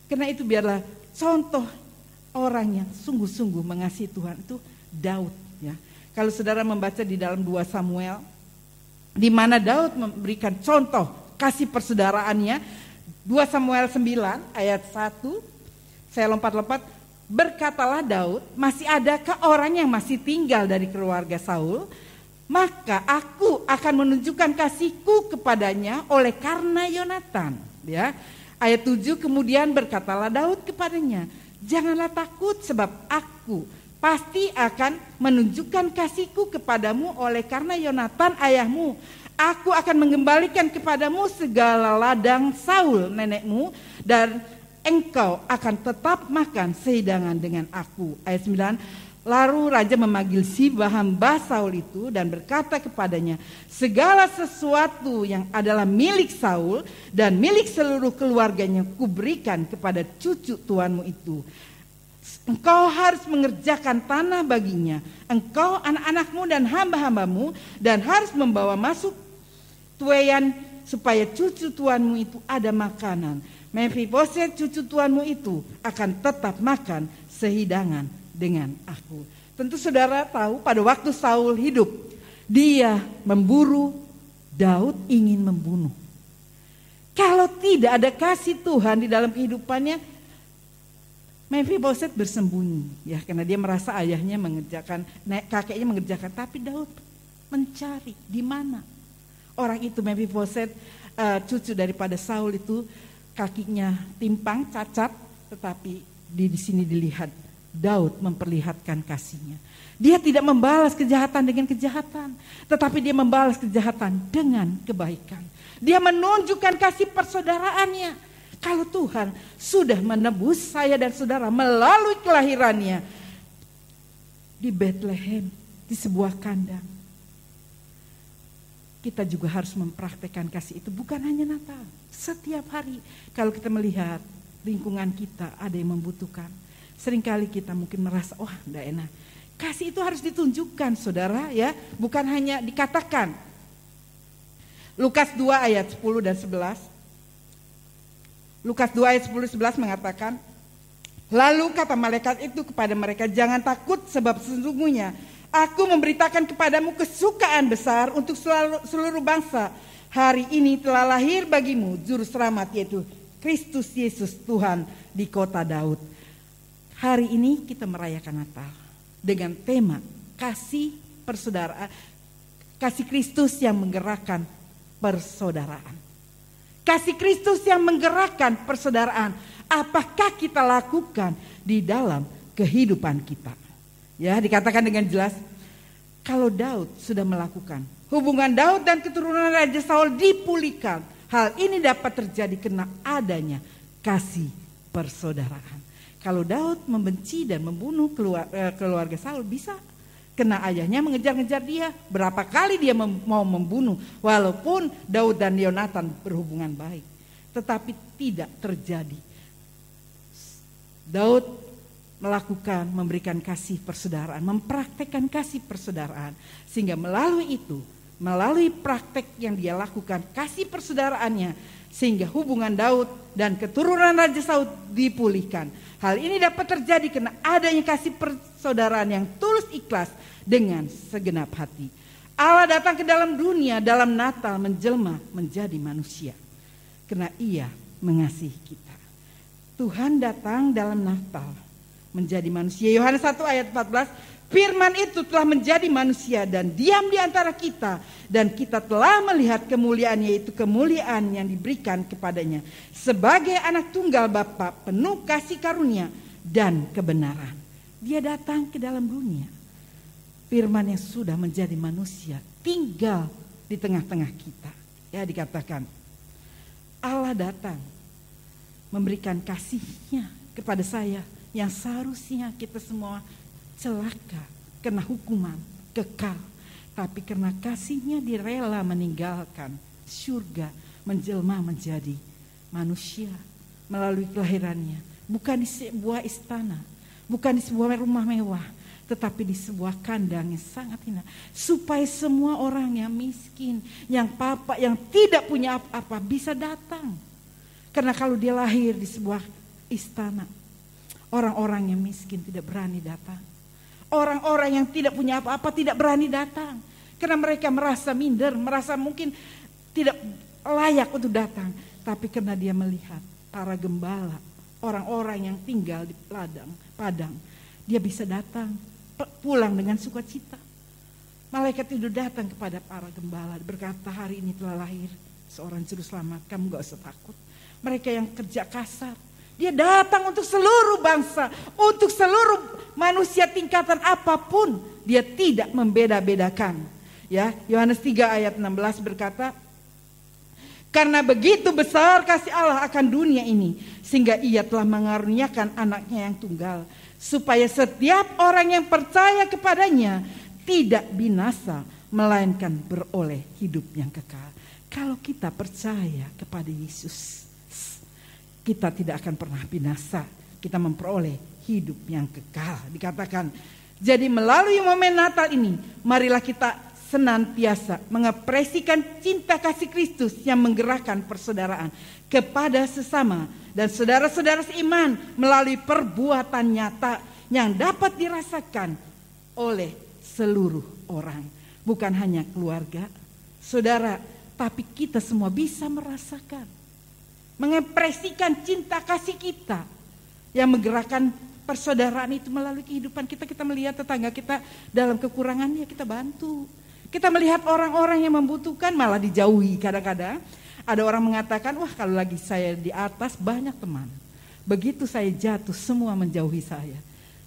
S3: Karena itu biarlah contoh orang yang sungguh-sungguh mengasihi Tuhan itu Daud. Ya, kalau saudara membaca di dalam 2 Samuel, di mana Daud memberikan contoh kasih persaudaraannya, 2 Samuel 9 ayat 1, saya lompat-lompat. Berkatalah Daud, masih adakah orang yang masih tinggal dari keluarga Saul? Maka aku akan menunjukkan kasihku kepadanya oleh karena Yonatan. Ya. Ayat 7, kemudian berkatalah Daud kepadanya, janganlah takut sebab aku pasti akan menunjukkan kasihku kepadamu oleh karena Yonatan ayahmu. Aku akan mengembalikan kepadamu segala ladang Saul nenekmu dan engkau akan tetap makan sehidangan dengan aku. Ayat 9, lalu raja memanggil Siba hamba Saul itu dan berkata kepadanya, segala sesuatu yang adalah milik Saul dan milik seluruh keluarganya kuberikan kepada cucu tuanmu itu. Engkau harus mengerjakan tanah baginya, engkau, anak-anakmu dan hamba-hambamu, dan harus membawa masuk tuaian supaya cucu tuanmu itu ada makanan. Mephiboset cucu tuanmu itu akan tetap makan sehidangan dengan aku. Tentu saudara tahu pada waktu Saul hidup, dia memburu, Daud ingin membunuh. Kalau tidak ada kasih Tuhan di dalam kehidupannya, Mephiboset bersembunyi ya, karena dia merasa ayahnya mengerjakan, kakeknya mengerjakan, tapi Daud mencari di mana orang itu. Mephiboset cucu daripada Saul itu kakinya timpang, cacat, tetapi di sini dilihat Daud memperlihatkan kasihnya. Dia tidak membalas kejahatan dengan kejahatan, tetapi dia membalas kejahatan dengan kebaikan. Dia menunjukkan kasih persaudaraannya. Kalau Tuhan sudah menebus saya dan saudara melalui kelahirannya, di Bethlehem, di sebuah kandang. Kita juga harus mempraktekkan kasih itu bukan hanya Natal. Setiap hari kalau kita melihat lingkungan kita ada yang membutuhkan. Seringkali kita mungkin merasa, wah enggak enak. Kasih itu harus ditunjukkan saudara ya, bukan hanya dikatakan. Lukas 2 ayat 10 dan 11. Lukas 2 ayat 10-11 mengatakan, lalu kata malaikat itu kepada mereka, jangan takut sebab sesungguhnya aku memberitakan kepadamu kesukaan besar untuk seluruh bangsa. Hari ini telah lahir bagimu juru selamat, yaitu Kristus Yesus Tuhan di kota Daud. Hari ini kita merayakan Natal dengan tema kasih persaudaraan, kasih Kristus yang menggerakkan persaudaraan. Kasih Kristus yang menggerakkan persaudaraan. Apakah kita lakukan di dalam kehidupan kita? Ya, dikatakan dengan jelas, kalau Daud sudah melakukan, hubungan Daud dan keturunan Raja Saul dipulihkan. Hal ini dapat terjadi karena adanya kasih persaudaraan. Kalau Daud membenci dan membunuh keluarga Saul, bisa karena ayahnya mengejar-ngejar dia. Berapa kali dia mau membunuh, walaupun Daud dan Yonatan berhubungan baik. Tetapi tidak terjadi. Daud melakukan, memberikan kasih persaudaraan, mempraktekkan kasih persaudaraan. Sehingga melalui itu, melalui praktek yang dia lakukan, kasih persaudaraannya, sehingga hubungan Daud dan keturunan Raja Saul dipulihkan. Hal ini dapat terjadi karena adanya kasih persaudaraan yang tulus ikhlas dengan segenap hati. Allah datang ke dalam dunia dalam Natal menjelma menjadi manusia. Karena Ia mengasihi kita. Tuhan datang dalam Natal menjadi manusia. Yohanes 1 ayat 14, Firman itu telah menjadi manusia dan diam di antara kita. Dan kita telah melihat kemuliaan, yaitu kemuliaan yang diberikan kepadanya. Sebagai anak tunggal Bapa, penuh kasih karunia dan kebenaran. Dia datang ke dalam dunia. Firman yang sudah menjadi manusia tinggal di tengah-tengah kita. Ya, dikatakan Allah datang memberikan kasih-Nya kepada saya yang seharusnya kita semua celaka kena hukuman kekal, tapi karena kasih-Nya direla meninggalkan surga, menjelma menjadi manusia melalui kelahirannya, bukan di sebuah istana, bukan di sebuah rumah mewah, tetapi di sebuah kandang yang sangat hina, supaya semua orang yang miskin, yang papa, yang tidak punya apa-apa bisa datang. Karena kalau dia lahir di sebuah istana, orang-orang yang miskin tidak berani datang. Orang-orang yang tidak punya apa-apa tidak berani datang. Karena mereka merasa minder, merasa mungkin tidak layak untuk datang. Tapi karena dia melihat para gembala, orang-orang yang tinggal di padang, dia bisa datang, pulang dengan sukacita. Malaikat itu datang kepada para gembala, berkata, hari ini telah lahir seorang juru selamat, kamu gak usah takut. Mereka yang kerja kasar, dia datang untuk seluruh bangsa, untuk seluruh manusia tingkatan apapun, dia tidak membeda-bedakan. Ya, Yohanes 3 ayat 16 berkata, karena begitu besar kasih Allah akan dunia ini, sehingga Ia telah mengaruniakan anaknya yang tunggal, supaya setiap orang yang percaya kepadanya tidak binasa, melainkan beroleh hidup yang kekal. Kalau kita percaya kepada Yesus, kita tidak akan pernah binasa, kita memperoleh hidup yang kekal. Dikatakan, jadi melalui momen Natal ini, marilah kita senantiasa mengekspresikan cinta kasih Kristus yang menggerakkan persaudaraan kepada sesama dan saudara-saudara seiman melalui perbuatan nyata yang dapat dirasakan oleh seluruh orang. Bukan hanya keluarga, saudara, tapi kita semua bisa merasakan, mengekspresikan cinta kasih kita yang menggerakkan persaudaraan itu melalui kehidupan kita. Kita melihat tetangga kita dalam kekurangannya, kita bantu. Kita melihat orang-orang yang membutuhkan malah dijauhi. Kadang-kadang ada orang mengatakan, wah kalau lagi saya di atas banyak teman. Begitu saya jatuh semua menjauhi saya.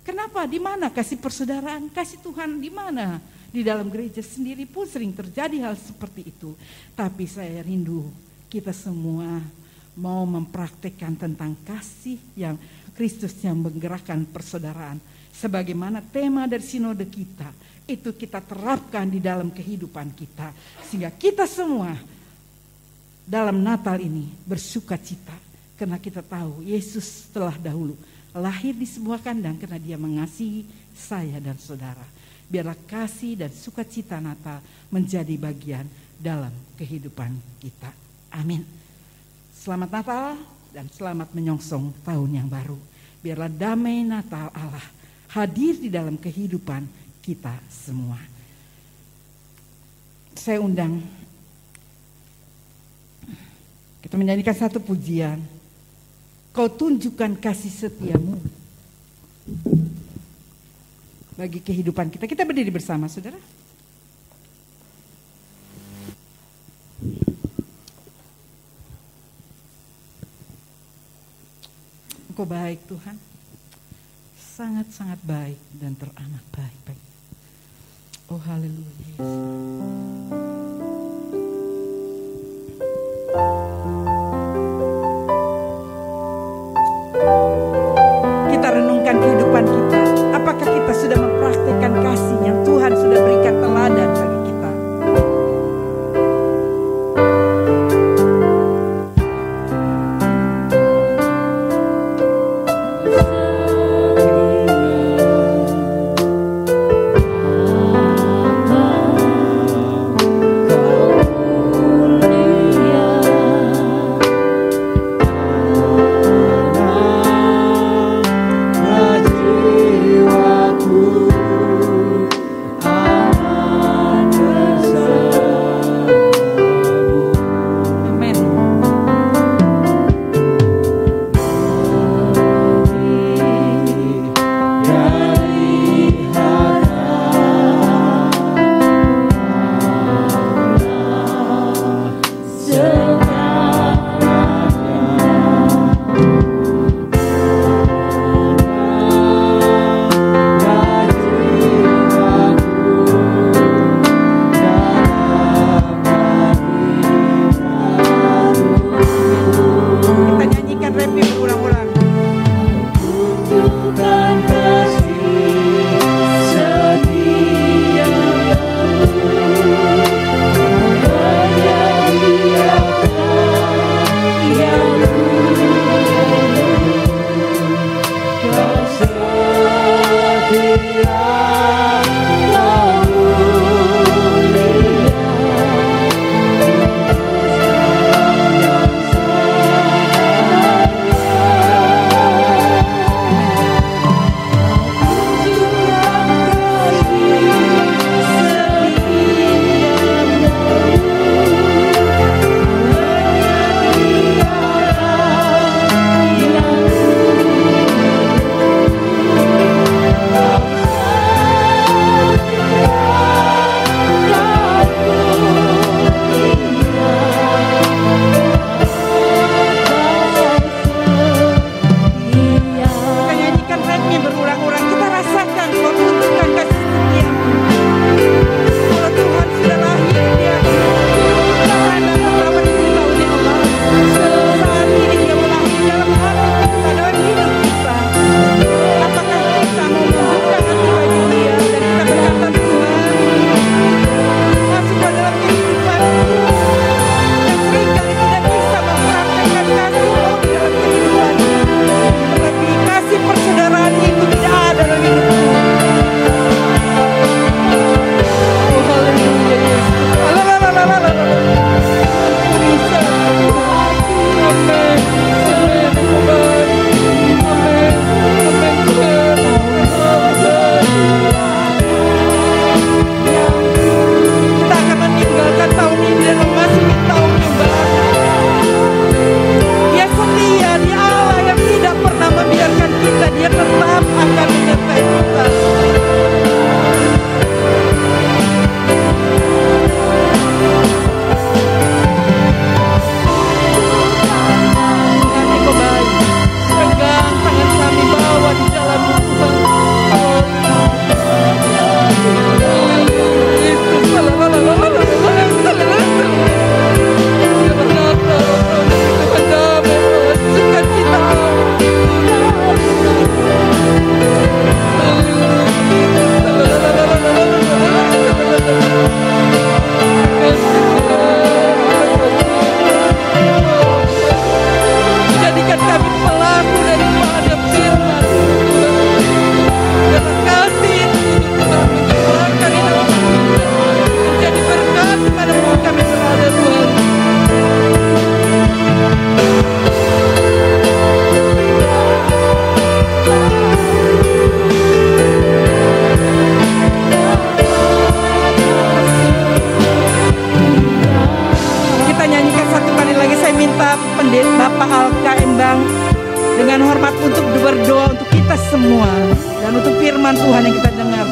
S3: Kenapa? Di mana kasih persaudaraan, kasih Tuhan di mana? Di dalam gereja sendiri pun sering terjadi hal seperti itu. Tapi saya rindu kita semua mau mempraktekkan tentang kasih yang Kristus yang menggerakkan persaudaraan. Sebagaimana tema dari sinode kita, itu kita terapkan di dalam kehidupan kita. Sehingga kita semua dalam Natal ini bersukacita. Karena kita tahu Yesus telah dahulu lahir di sebuah kandang karena dia mengasihi saya dan saudara. Biarlah kasih dan sukacita Natal menjadi bagian dalam kehidupan kita. Amin. Selamat Natal dan selamat menyongsong tahun yang baru. Biarlah damai Natal Allah hadir di dalam kehidupan kita semua. Saya undang kita menyanyikan satu pujian. Kau tunjukkan kasih setiamu bagi kehidupan kita. Kita berdiri bersama, saudara. Engkau baik Tuhan, sangat-sangat baik dan teramat baik. Oh haleluya. Kita renungkan kehidupan kita. Apakah kita sudah mempraktikkan kasih yang Tuhan sudah berikan teladan bagi kita? Bapak Alka Embang dengan hormat untuk berdoa untuk kita semua dan untuk firman Tuhan yang kita dengar.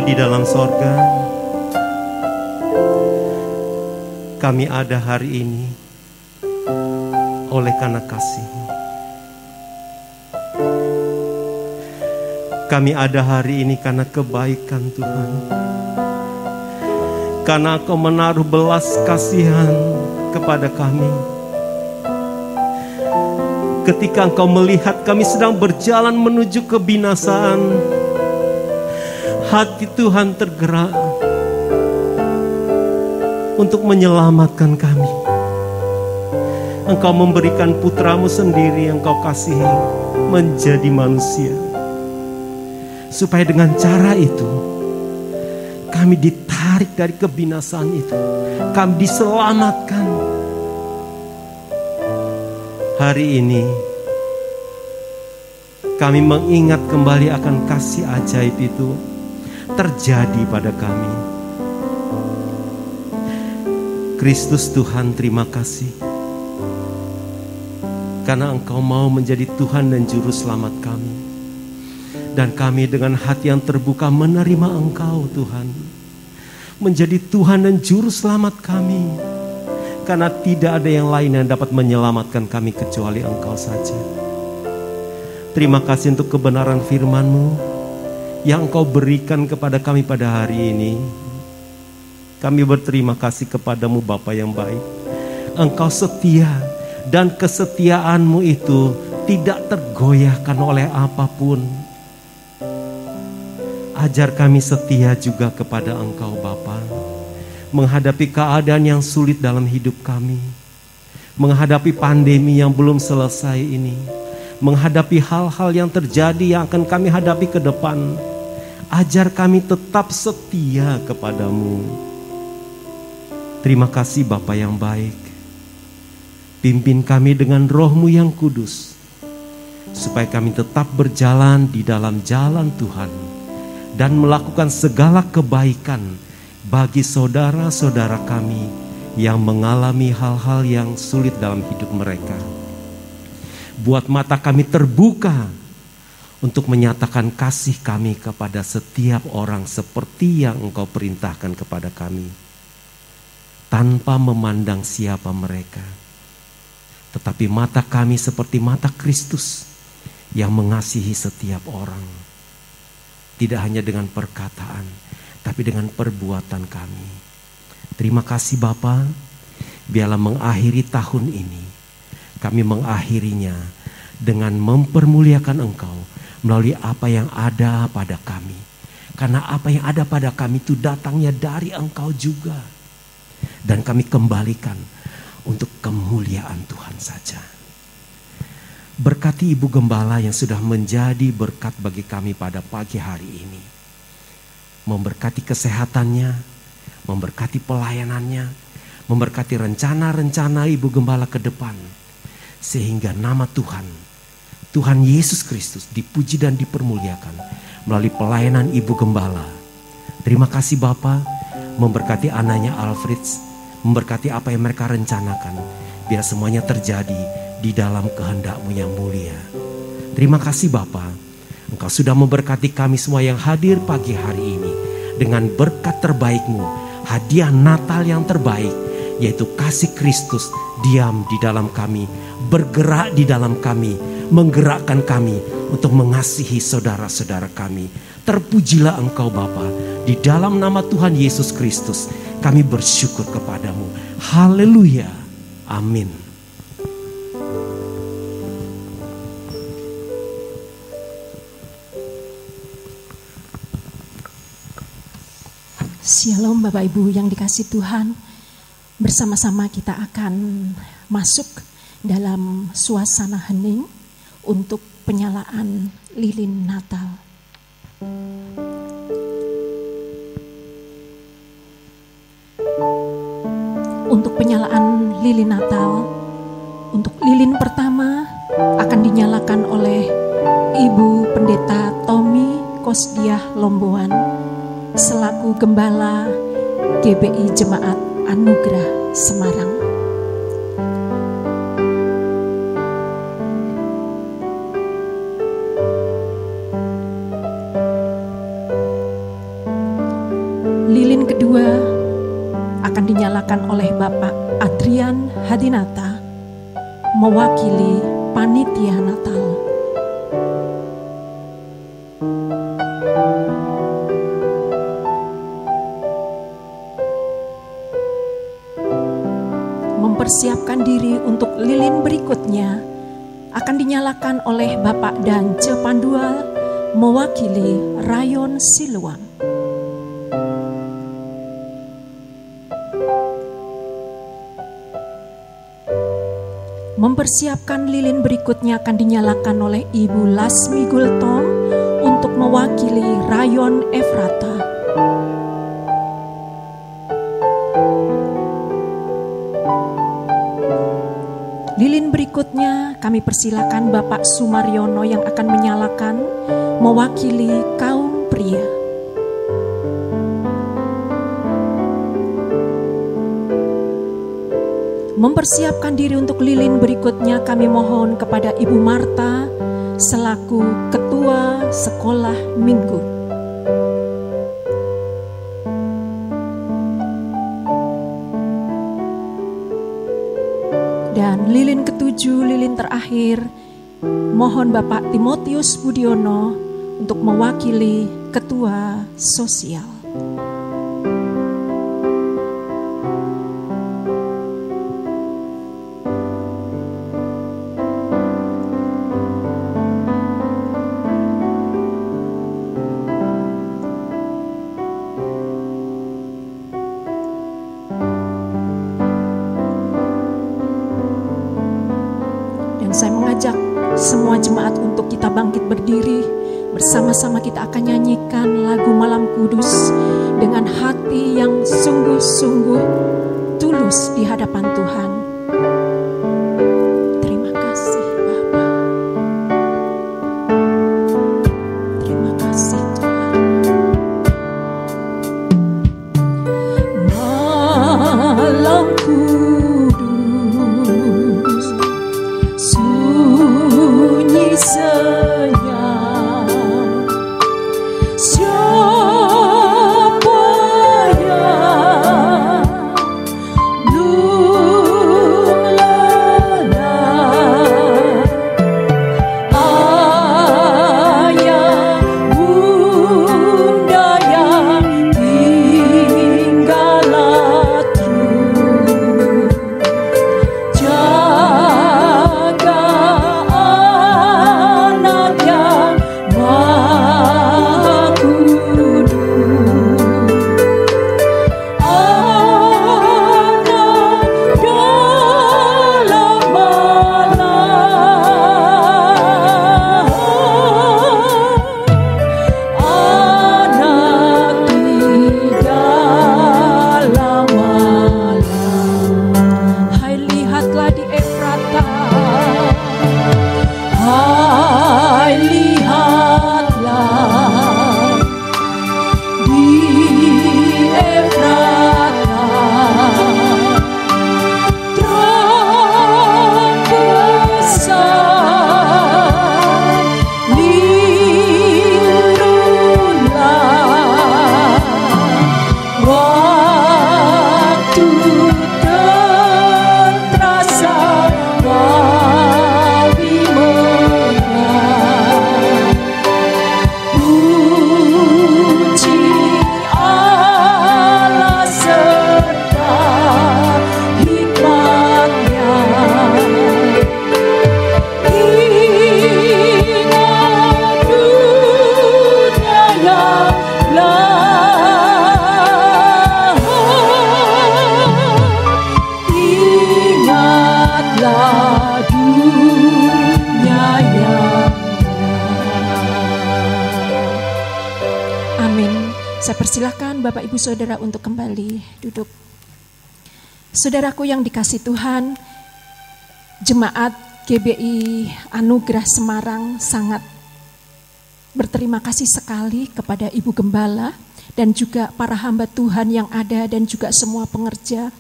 S4: Di dalam sorga, kami ada hari ini oleh karena kasih-Mu. Kami ada hari ini karena kebaikan Tuhan, karena Engkau menaruh belas kasihan kepada kami. Ketika Engkau melihat kami sedang berjalan menuju kebinasaan, hati Tuhan tergerak untuk menyelamatkan kami. Engkau memberikan putra-Mu sendiri yang Engkau kasihi menjadi manusia, supaya dengan cara itu kami ditarik dari kebinasaan itu, kami diselamatkan. Hari ini kami mengingat kembali akan kasih ajaib itu terjadi pada kami. Kristus Tuhan, terima kasih karena Engkau mau menjadi Tuhan dan Juru Selamat kami. Dan kami dengan hati yang terbuka menerima Engkau Tuhan, menjadi Tuhan dan Juru Selamat kami. Karena tidak ada yang lain yang dapat menyelamatkan kami kecuali Engkau saja. Terima kasih untuk kebenaran firman-Mu yang Engkau berikan kepada kami pada hari ini. Kami berterima kasih kepadamu Bapa yang baik. Engkau setia dan kesetiaan-Mu itu tidak tergoyahkan oleh apapun. Ajar kami setia juga kepada Engkau Bapa, menghadapi keadaan yang sulit dalam hidup kami, menghadapi pandemi yang belum selesai ini, menghadapi hal-hal yang terjadi yang akan kami hadapi ke depan. Ajar kami tetap setia kepadamu. Terima kasih Bapa yang baik. Pimpin kami dengan Roh-Mu yang kudus, supaya kami tetap berjalan di dalam jalan Tuhan dan melakukan segala kebaikan bagi saudara-saudara kami yang mengalami hal-hal yang sulit dalam hidup mereka. Buat mata kami terbuka untuk menyatakan kasih kami kepada setiap orang seperti yang Engkau perintahkan kepada kami, tanpa memandang siapa mereka. Tetapi mata kami seperti mata Kristus yang mengasihi setiap orang, tidak hanya dengan perkataan, tapi dengan perbuatan kami. Terima kasih Bapa, biarlah mengakhiri tahun ini, kami mengakhirinya dengan mempermuliakan Engkau melalui apa yang ada pada kami. Karena apa yang ada pada kami itu datangnya dari Engkau juga. Dan kami kembalikan untuk kemuliaan Tuhan saja. Berkati Ibu Gembala yang sudah menjadi berkat bagi kami pada pagi hari ini. Memberkati kesehatannya, memberkati pelayanannya, memberkati rencana-rencana Ibu Gembala ke depan. Sehingga nama Tuhan Yesus Kristus dipuji dan dipermuliakan melalui pelayanan Ibu Gembala. Terima kasih Bapa, memberkati anaknya Alfreds, memberkati apa yang mereka rencanakan. Biar semuanya terjadi di dalam kehendak-Mu yang mulia. Terima kasih Bapa, Engkau sudah memberkati kami semua yang hadir pagi hari ini dengan berkat terbaik-Mu, hadiah Natal yang terbaik, yaitu kasih Kristus diam di dalam kami, bergerak di dalam kami, menggerakkan kami untuk mengasihi saudara-saudara kami. Terpujilah Engkau Bapa, di dalam nama Tuhan Yesus Kristus kami bersyukur kepadamu. Haleluya, amin.
S5: Shalom Bapak Ibu yang dikasihi Tuhan. Bersama-sama kita akan masuk dalam suasana hening untuk penyalaan lilin Natal. Untuk penyalaan lilin Natal, untuk lilin pertama akan dinyalakan oleh Ibu Pendeta Tommy Kosdiah Lomboan selaku Gembala GBI Jemaat Anugerah Semarang. Lilin kedua akan dinyalakan oleh Bapak Adrian Hadinata mewakili Panitia Natal. Mempersiapkan diri untuk lilin berikutnya akan dinyalakan oleh Bapak Dance Pandual mewakili Rayon Siluam. Mempersiapkan lilin berikutnya akan dinyalakan oleh Ibu Lasmi Gultom untuk mewakili Rayon Efrata. Lilin berikutnya kami persilakan Bapak Sumaryono yang akan menyalakan mewakili kaum pria. Mempersiapkan diri untuk lilin berikutnya kami mohon kepada Ibu Marta selaku Ketua Sekolah Minggu. Dan lilin ketujuh, lilin terakhir, mohon Bapak Timotius Budiono untuk mewakili Ketua Sosial. Saya mengajak semua jemaat untuk kita bangkit berdiri. Bersama-sama kita akan nyanyikan lagu Malam Kudus dengan hati yang sungguh-sungguh tulus di hadapan Tuhan. Terima kasih Bapa. Terima kasih Tuhan. Malam Kudus sunyi senyap, siapa yang belum lelah, ayah bunda yang tinggal terus Bapak Ibu Saudara untuk kembali duduk. Saudaraku yang dikasih Tuhan, Jemaat GBI Anugerah Semarang sangat berterima kasih sekali kepada Ibu Gembala dan juga para hamba Tuhan yang ada dan juga semua pengerja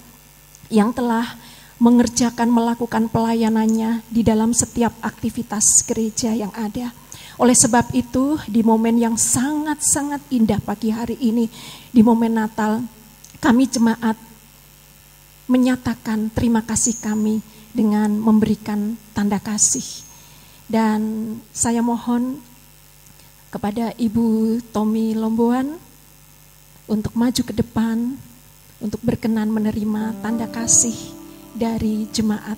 S5: yang telah melakukan pelayanannya di dalam setiap aktivitas gereja yang ada. Oleh sebab itu, di momen yang sangat-sangat indah pagi hari ini, di momen Natal, kami jemaat menyatakan terima kasih kami dengan memberikan tanda kasih. Dan saya mohon kepada Ibu Tommy Lomboan untuk maju ke depan, untuk berkenan menerima tanda kasih dari jemaat.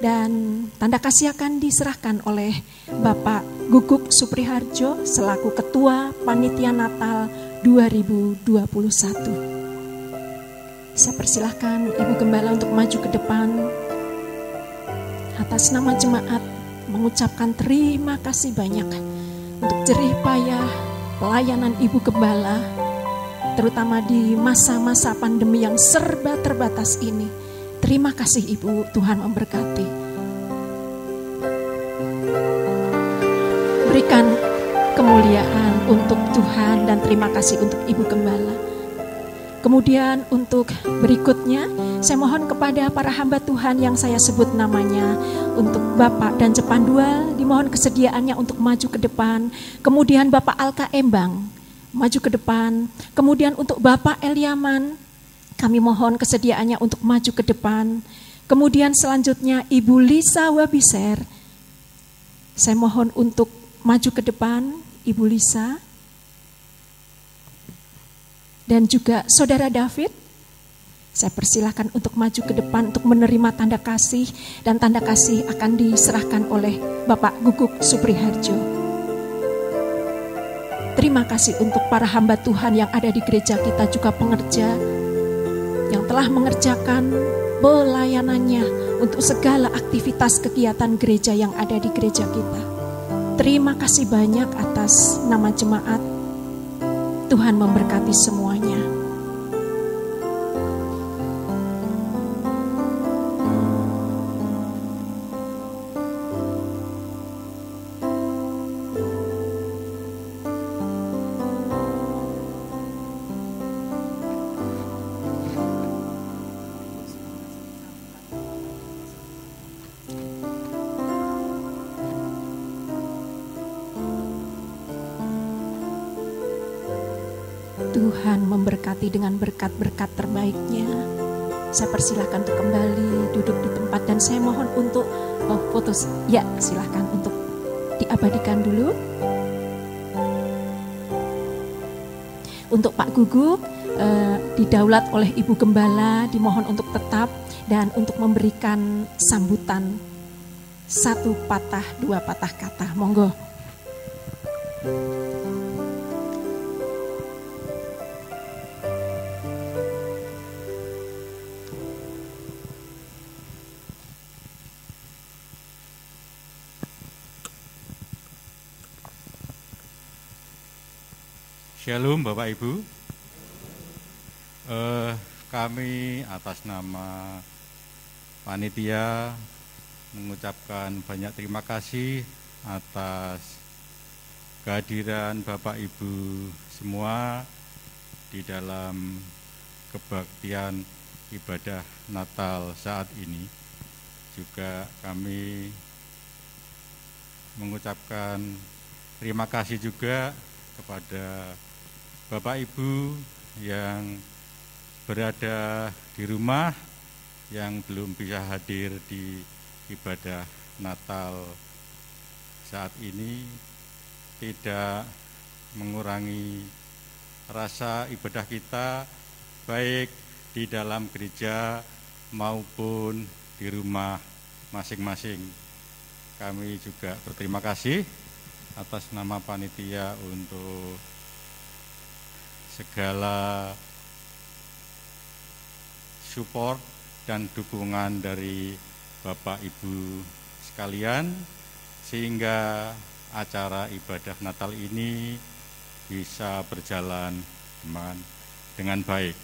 S5: Dan tanda kasih akan diserahkan oleh Bapak Guguk Supriharjo selaku Ketua Panitia Natal 2021. Saya persilahkan Ibu Gembala untuk maju ke depan. Atas nama jemaat mengucapkan terima kasih banyak untuk jerih payah pelayanan Ibu Gembala, terutama di masa-masa pandemi yang serba terbatas ini. Terima kasih Ibu, Tuhan memberkati. Berikan kemuliaan untuk Tuhan dan terima kasih untuk Ibu Gembala. Kemudian untuk berikutnya, saya mohon kepada para hamba Tuhan yang saya sebut namanya, untuk Bapak dan Jepandual, dimohon kesediaannya untuk maju ke depan. Kemudian Bapak Alka Embang, maju ke depan. Kemudian untuk Bapak Eliaman, kami mohon kesediaannya untuk maju ke depan. Kemudian selanjutnya Ibu Lisa Wabiser, saya mohon untuk maju ke depan, Ibu Lisa. Dan juga Saudara David, saya persilahkan untuk maju ke depan untuk menerima tanda kasih. Dan tanda kasih akan diserahkan oleh Bapak Guguk Supriharjo. Terima kasih untuk para hamba Tuhan yang ada di gereja kita, juga pengerja yang telah mengerjakan pelayanannya untuk segala aktivitas kegiatan gereja yang ada di gereja kita. Terima kasih banyak atas nama jemaat. Tuhan memberkati semuanya. Tuhan memberkati dengan berkat-berkat terbaiknya. Saya persilahkan untuk kembali duduk di tempat dan saya mohon untuk foto. Ya, silahkan untuk diabadikan dulu. Untuk Pak Guguk, didaulat oleh Ibu Gembala, dimohon untuk tetap dan untuk memberikan sambutan 1 patah 2 patah kata. Monggo.
S6: Shalom Bapak Ibu, kami atas nama panitia mengucapkan banyak terima kasih atas kehadiran Bapak Ibu semua di dalam kebaktian ibadah Natal saat ini. Juga kami mengucapkan terima kasih juga kepada Bapak Ibu yang berada di rumah, yang belum bisa hadir di ibadah Natal saat ini, tidak mengurangi rasa ibadah kita baik di dalam gereja maupun di rumah masing-masing. Kami juga berterima kasih atas nama panitia untuk segala support dan dukungan dari Bapak Ibu sekalian, sehingga acara ibadah Natal ini bisa berjalan dengan dengan baik.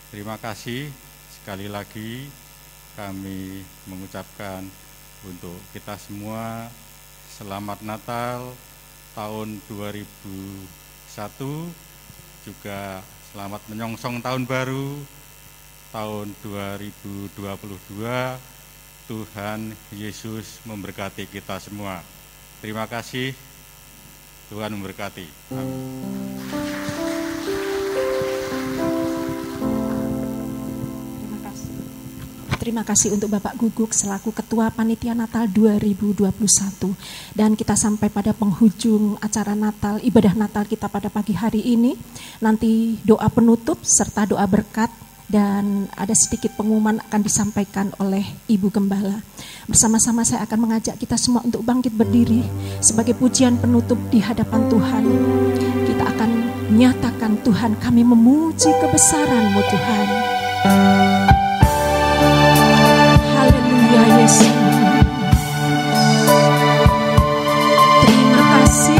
S6: Terima kasih sekali lagi kami mengucapkan untuk kita semua selamat Natal tahun 2001, juga selamat menyongsong tahun baru tahun 2022. Tuhan Yesus memberkati kita semua. Terima kasih. Tuhan memberkati. Amin.
S5: Terima kasih untuk Bapak Guguk selaku Ketua Panitia Natal 2021. Dan kita sampai pada penghujung acara Natal, ibadah Natal kita pada pagi hari ini. Nanti doa penutup serta doa berkat dan ada sedikit pengumuman akan disampaikan oleh Ibu Gembala. Bersama-sama saya akan mengajak kita semua untuk bangkit berdiri sebagai pujian penutup di hadapan Tuhan. Kita akan menyatakan, Tuhan, kami memuji kebesaran-Mu Tuhan. Haleluya Yesus. Terima kasih.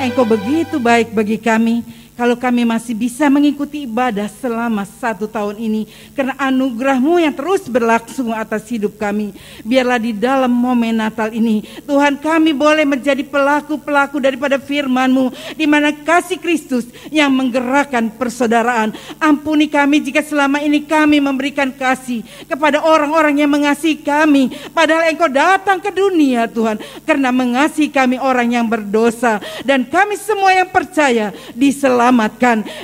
S3: Engkau begitu baik bagi kami. Kalau kami masih bisa mengikuti ibadah selama 1 tahun ini, karena anugerah-Mu yang terus berlangsung atas hidup kami. Biarlah di dalam momen Natal ini, Tuhan, kami boleh menjadi pelaku-pelaku daripada firman-Mu, di mana kasih Kristus yang menggerakkan persaudaraan. Ampuni kami jika selama ini kami memberikan kasih kepada orang-orang yang mengasihi kami, padahal Engkau datang ke dunia, Tuhan, karena mengasihi kami orang yang berdosa, dan kami semua yang percaya diselamatkan.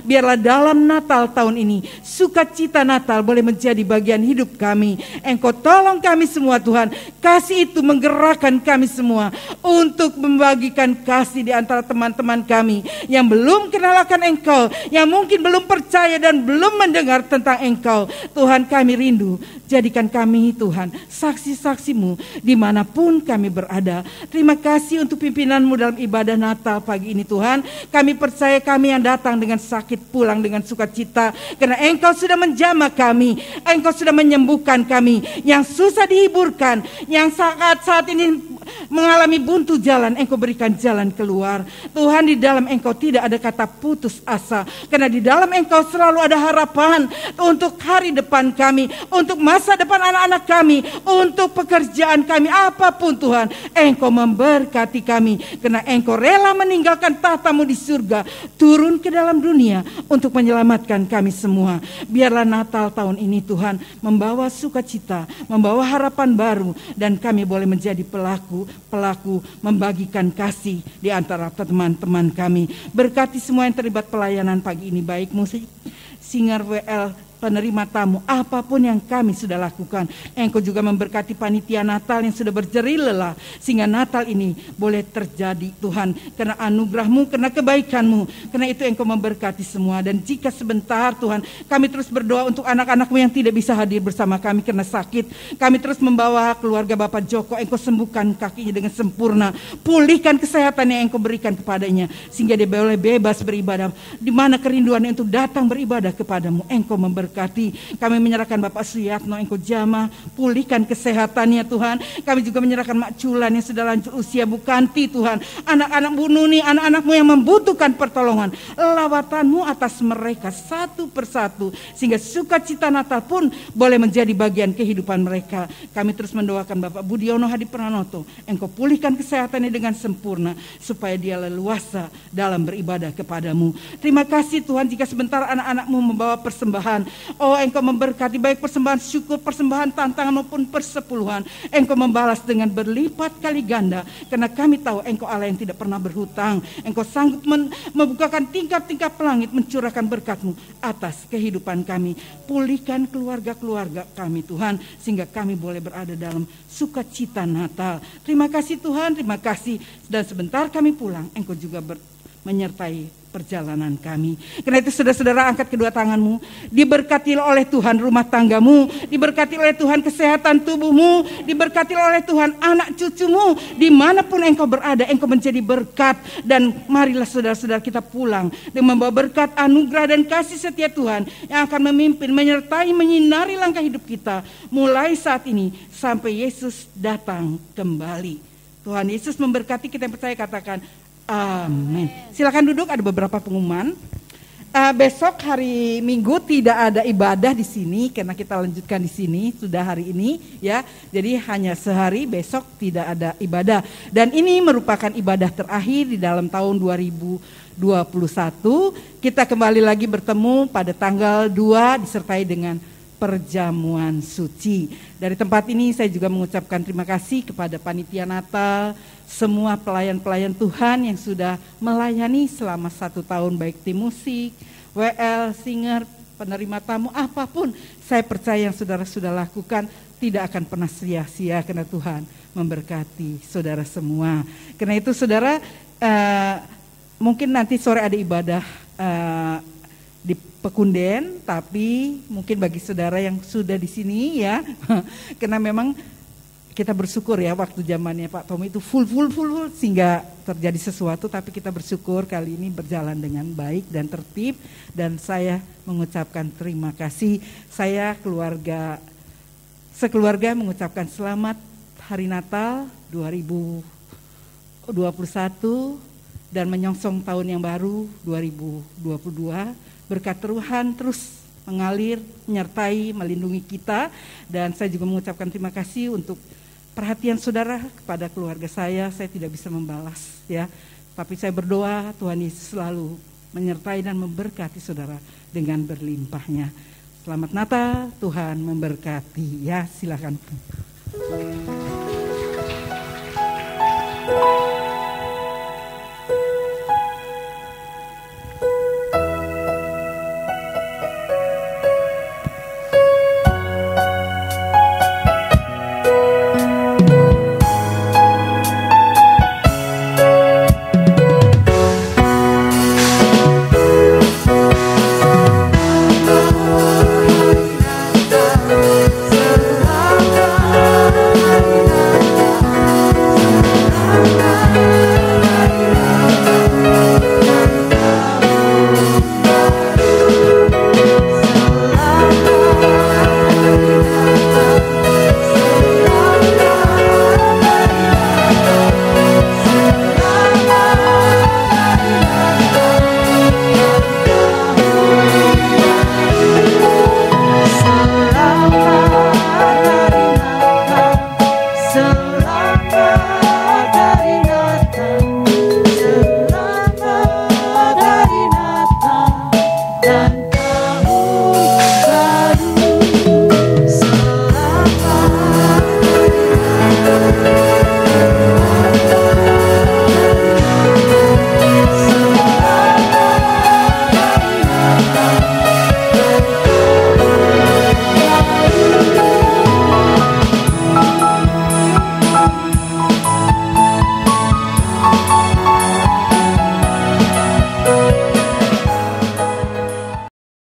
S3: Biarlah dalam Natal tahun ini, sukacita Natal boleh menjadi bagian hidup kami. Engkau tolong kami semua, Tuhan. Kasih itu menggerakkan kami semua untuk membagikan kasih di antara teman-teman kami yang belum kenal akan Engkau, yang mungkin belum percaya dan belum mendengar tentang Engkau. Tuhan, kami rindu, jadikan kami, Tuhan, saksi-saksi-Mu dimanapun kami berada. Terima kasih untuk pimpinan-Mu dalam ibadah Natal pagi ini, Tuhan. Kami percaya kami yang datang dengan sakit pulang dengan sukacita, karena Engkau sudah menjamah kami, Engkau sudah menyembuhkan kami yang susah dihiburkan, yang saat ini mengalami buntu jalan, Engkau berikan jalan keluar. Tuhan, di dalam Engkau tidak ada kata putus asa, karena di dalam Engkau selalu ada harapan untuk hari depan kami, untuk masa depan anak-anak kami, untuk pekerjaan kami, apapun Tuhan, Engkau memberkati kami, karena Engkau rela meninggalkan tahta-Mu di surga, turun ke dalam dunia untuk menyelamatkan kami semua. Biarlah Natal tahun ini Tuhan membawa sukacita, membawa harapan baru, dan kami boleh menjadi pelaku membagikan kasih di antara teman-teman kami. Berkati semua yang terlibat pelayanan pagi ini, baik musik, singer, WL, penerima tamu, apapun yang kami sudah lakukan. Engkau juga memberkati panitia Natal yang sudah berjerih lelah, sehingga Natal ini boleh terjadi Tuhan, karena anugerah-Mu, karena kebaikan-Mu. Karena itu Engkau memberkati semua. Dan jika sebentar Tuhan, kami terus berdoa untuk anak-anak-Mu yang tidak bisa hadir bersama kami karena sakit. Kami terus membawa keluarga Bapak Joko, Engkau sembuhkan kakinya dengan sempurna, pulihkan kesehatan yang Engkau berikan kepadanya, sehingga dia boleh bebas beribadah. Di mana kerinduannya untuk datang beribadah kepadamu, Engkau memberkati. Kami menyerahkan Bapak Suyatno, Engkau jamah, pulihkan kesehatannya Tuhan. Kami juga menyerahkan Mak Culan yang sudah lanjut usia, Bukanti Tuhan, anak-anak Bu Nuni, anak-anak-Mu yang membutuhkan pertolongan, lawatan-Mu atas mereka satu persatu, sehingga sukacita Natal pun boleh menjadi bagian kehidupan mereka. Kami terus mendoakan Bapak Budiono Hadi Pranoto, Engkau pulihkan kesehatannya dengan sempurna, supaya dia leluasa dalam beribadah kepadamu. Terima kasih Tuhan, jika sebentar anak-anak-Mu membawa persembahan, oh Engkau memberkati, baik persembahan syukur, persembahan tantangan maupun persepuluhan, Engkau membalas dengan berlipat kali ganda, karena kami tahu Engkau Allah yang tidak pernah berhutang. Engkau sanggup membukakan tingkap-tingkap langit, mencurahkan berkat-Mu atas kehidupan kami. Pulihkan keluarga-keluarga kami Tuhan, sehingga kami boleh berada dalam sukacita Natal. Terima kasih Tuhan, terima kasih. Dan sebentar kami pulang, Engkau juga menyertai perjalanan kami. Karena itu saudara-saudara, angkat kedua tanganmu. Diberkati oleh Tuhan rumah tanggamu, diberkati oleh Tuhan kesehatan tubuhmu, diberkati oleh Tuhan anak cucumu. Dimanapun engkau berada, engkau menjadi berkat. Dan marilah saudara-saudara kita pulang dengan membawa berkat, anugerah dan kasih setia Tuhan yang akan memimpin, menyertai, menyinari langkah hidup kita mulai saat ini sampai Yesus datang kembali. Tuhan Yesus memberkati. Kita yang percaya katakan amin. Silakan duduk, ada beberapa pengumuman. Besok hari Minggu tidak ada ibadah di sini karena kita lanjutkan di sini sudah hari ini ya. Jadi hanya sehari, besok tidak ada ibadah. Dan ini merupakan ibadah terakhir di dalam tahun 2021. Kita kembali lagi bertemu pada tanggal 2 disertai dengan perjamuan suci. Dari tempat ini saya juga mengucapkan terima kasih kepada panitia Natal, semua pelayan-pelayan Tuhan yang sudah melayani selama 1 tahun, baik tim musik, WL, singer, penerima tamu, apapun. Saya percaya yang saudara sudah lakukan tidak akan pernah sia-sia, karena Tuhan memberkati saudara semua. Karena itu saudara, mungkin nanti sore ada ibadah di Pekunden, tapi mungkin bagi saudara yang sudah di sini ya, karena memang kita bersyukur ya, waktu zamannya Pak Tommy itu full sehingga terjadi sesuatu, tapi kita bersyukur kali ini berjalan dengan baik dan tertib, dan saya mengucapkan terima kasih. Saya sekeluarga mengucapkan selamat Hari Natal 2021 dan menyongsong tahun yang baru 2022. Berkat Tuhan terus mengalir, menyertai, melindungi kita. Dan saya juga mengucapkan terima kasih untuk perhatian saudara kepada keluarga saya. Saya tidak bisa membalas ya, tapi saya berdoa Tuhan Yesus selalu menyertai dan memberkati saudara dengan berlimpahnya. Selamat Natal, Tuhan memberkati ya. Silakan.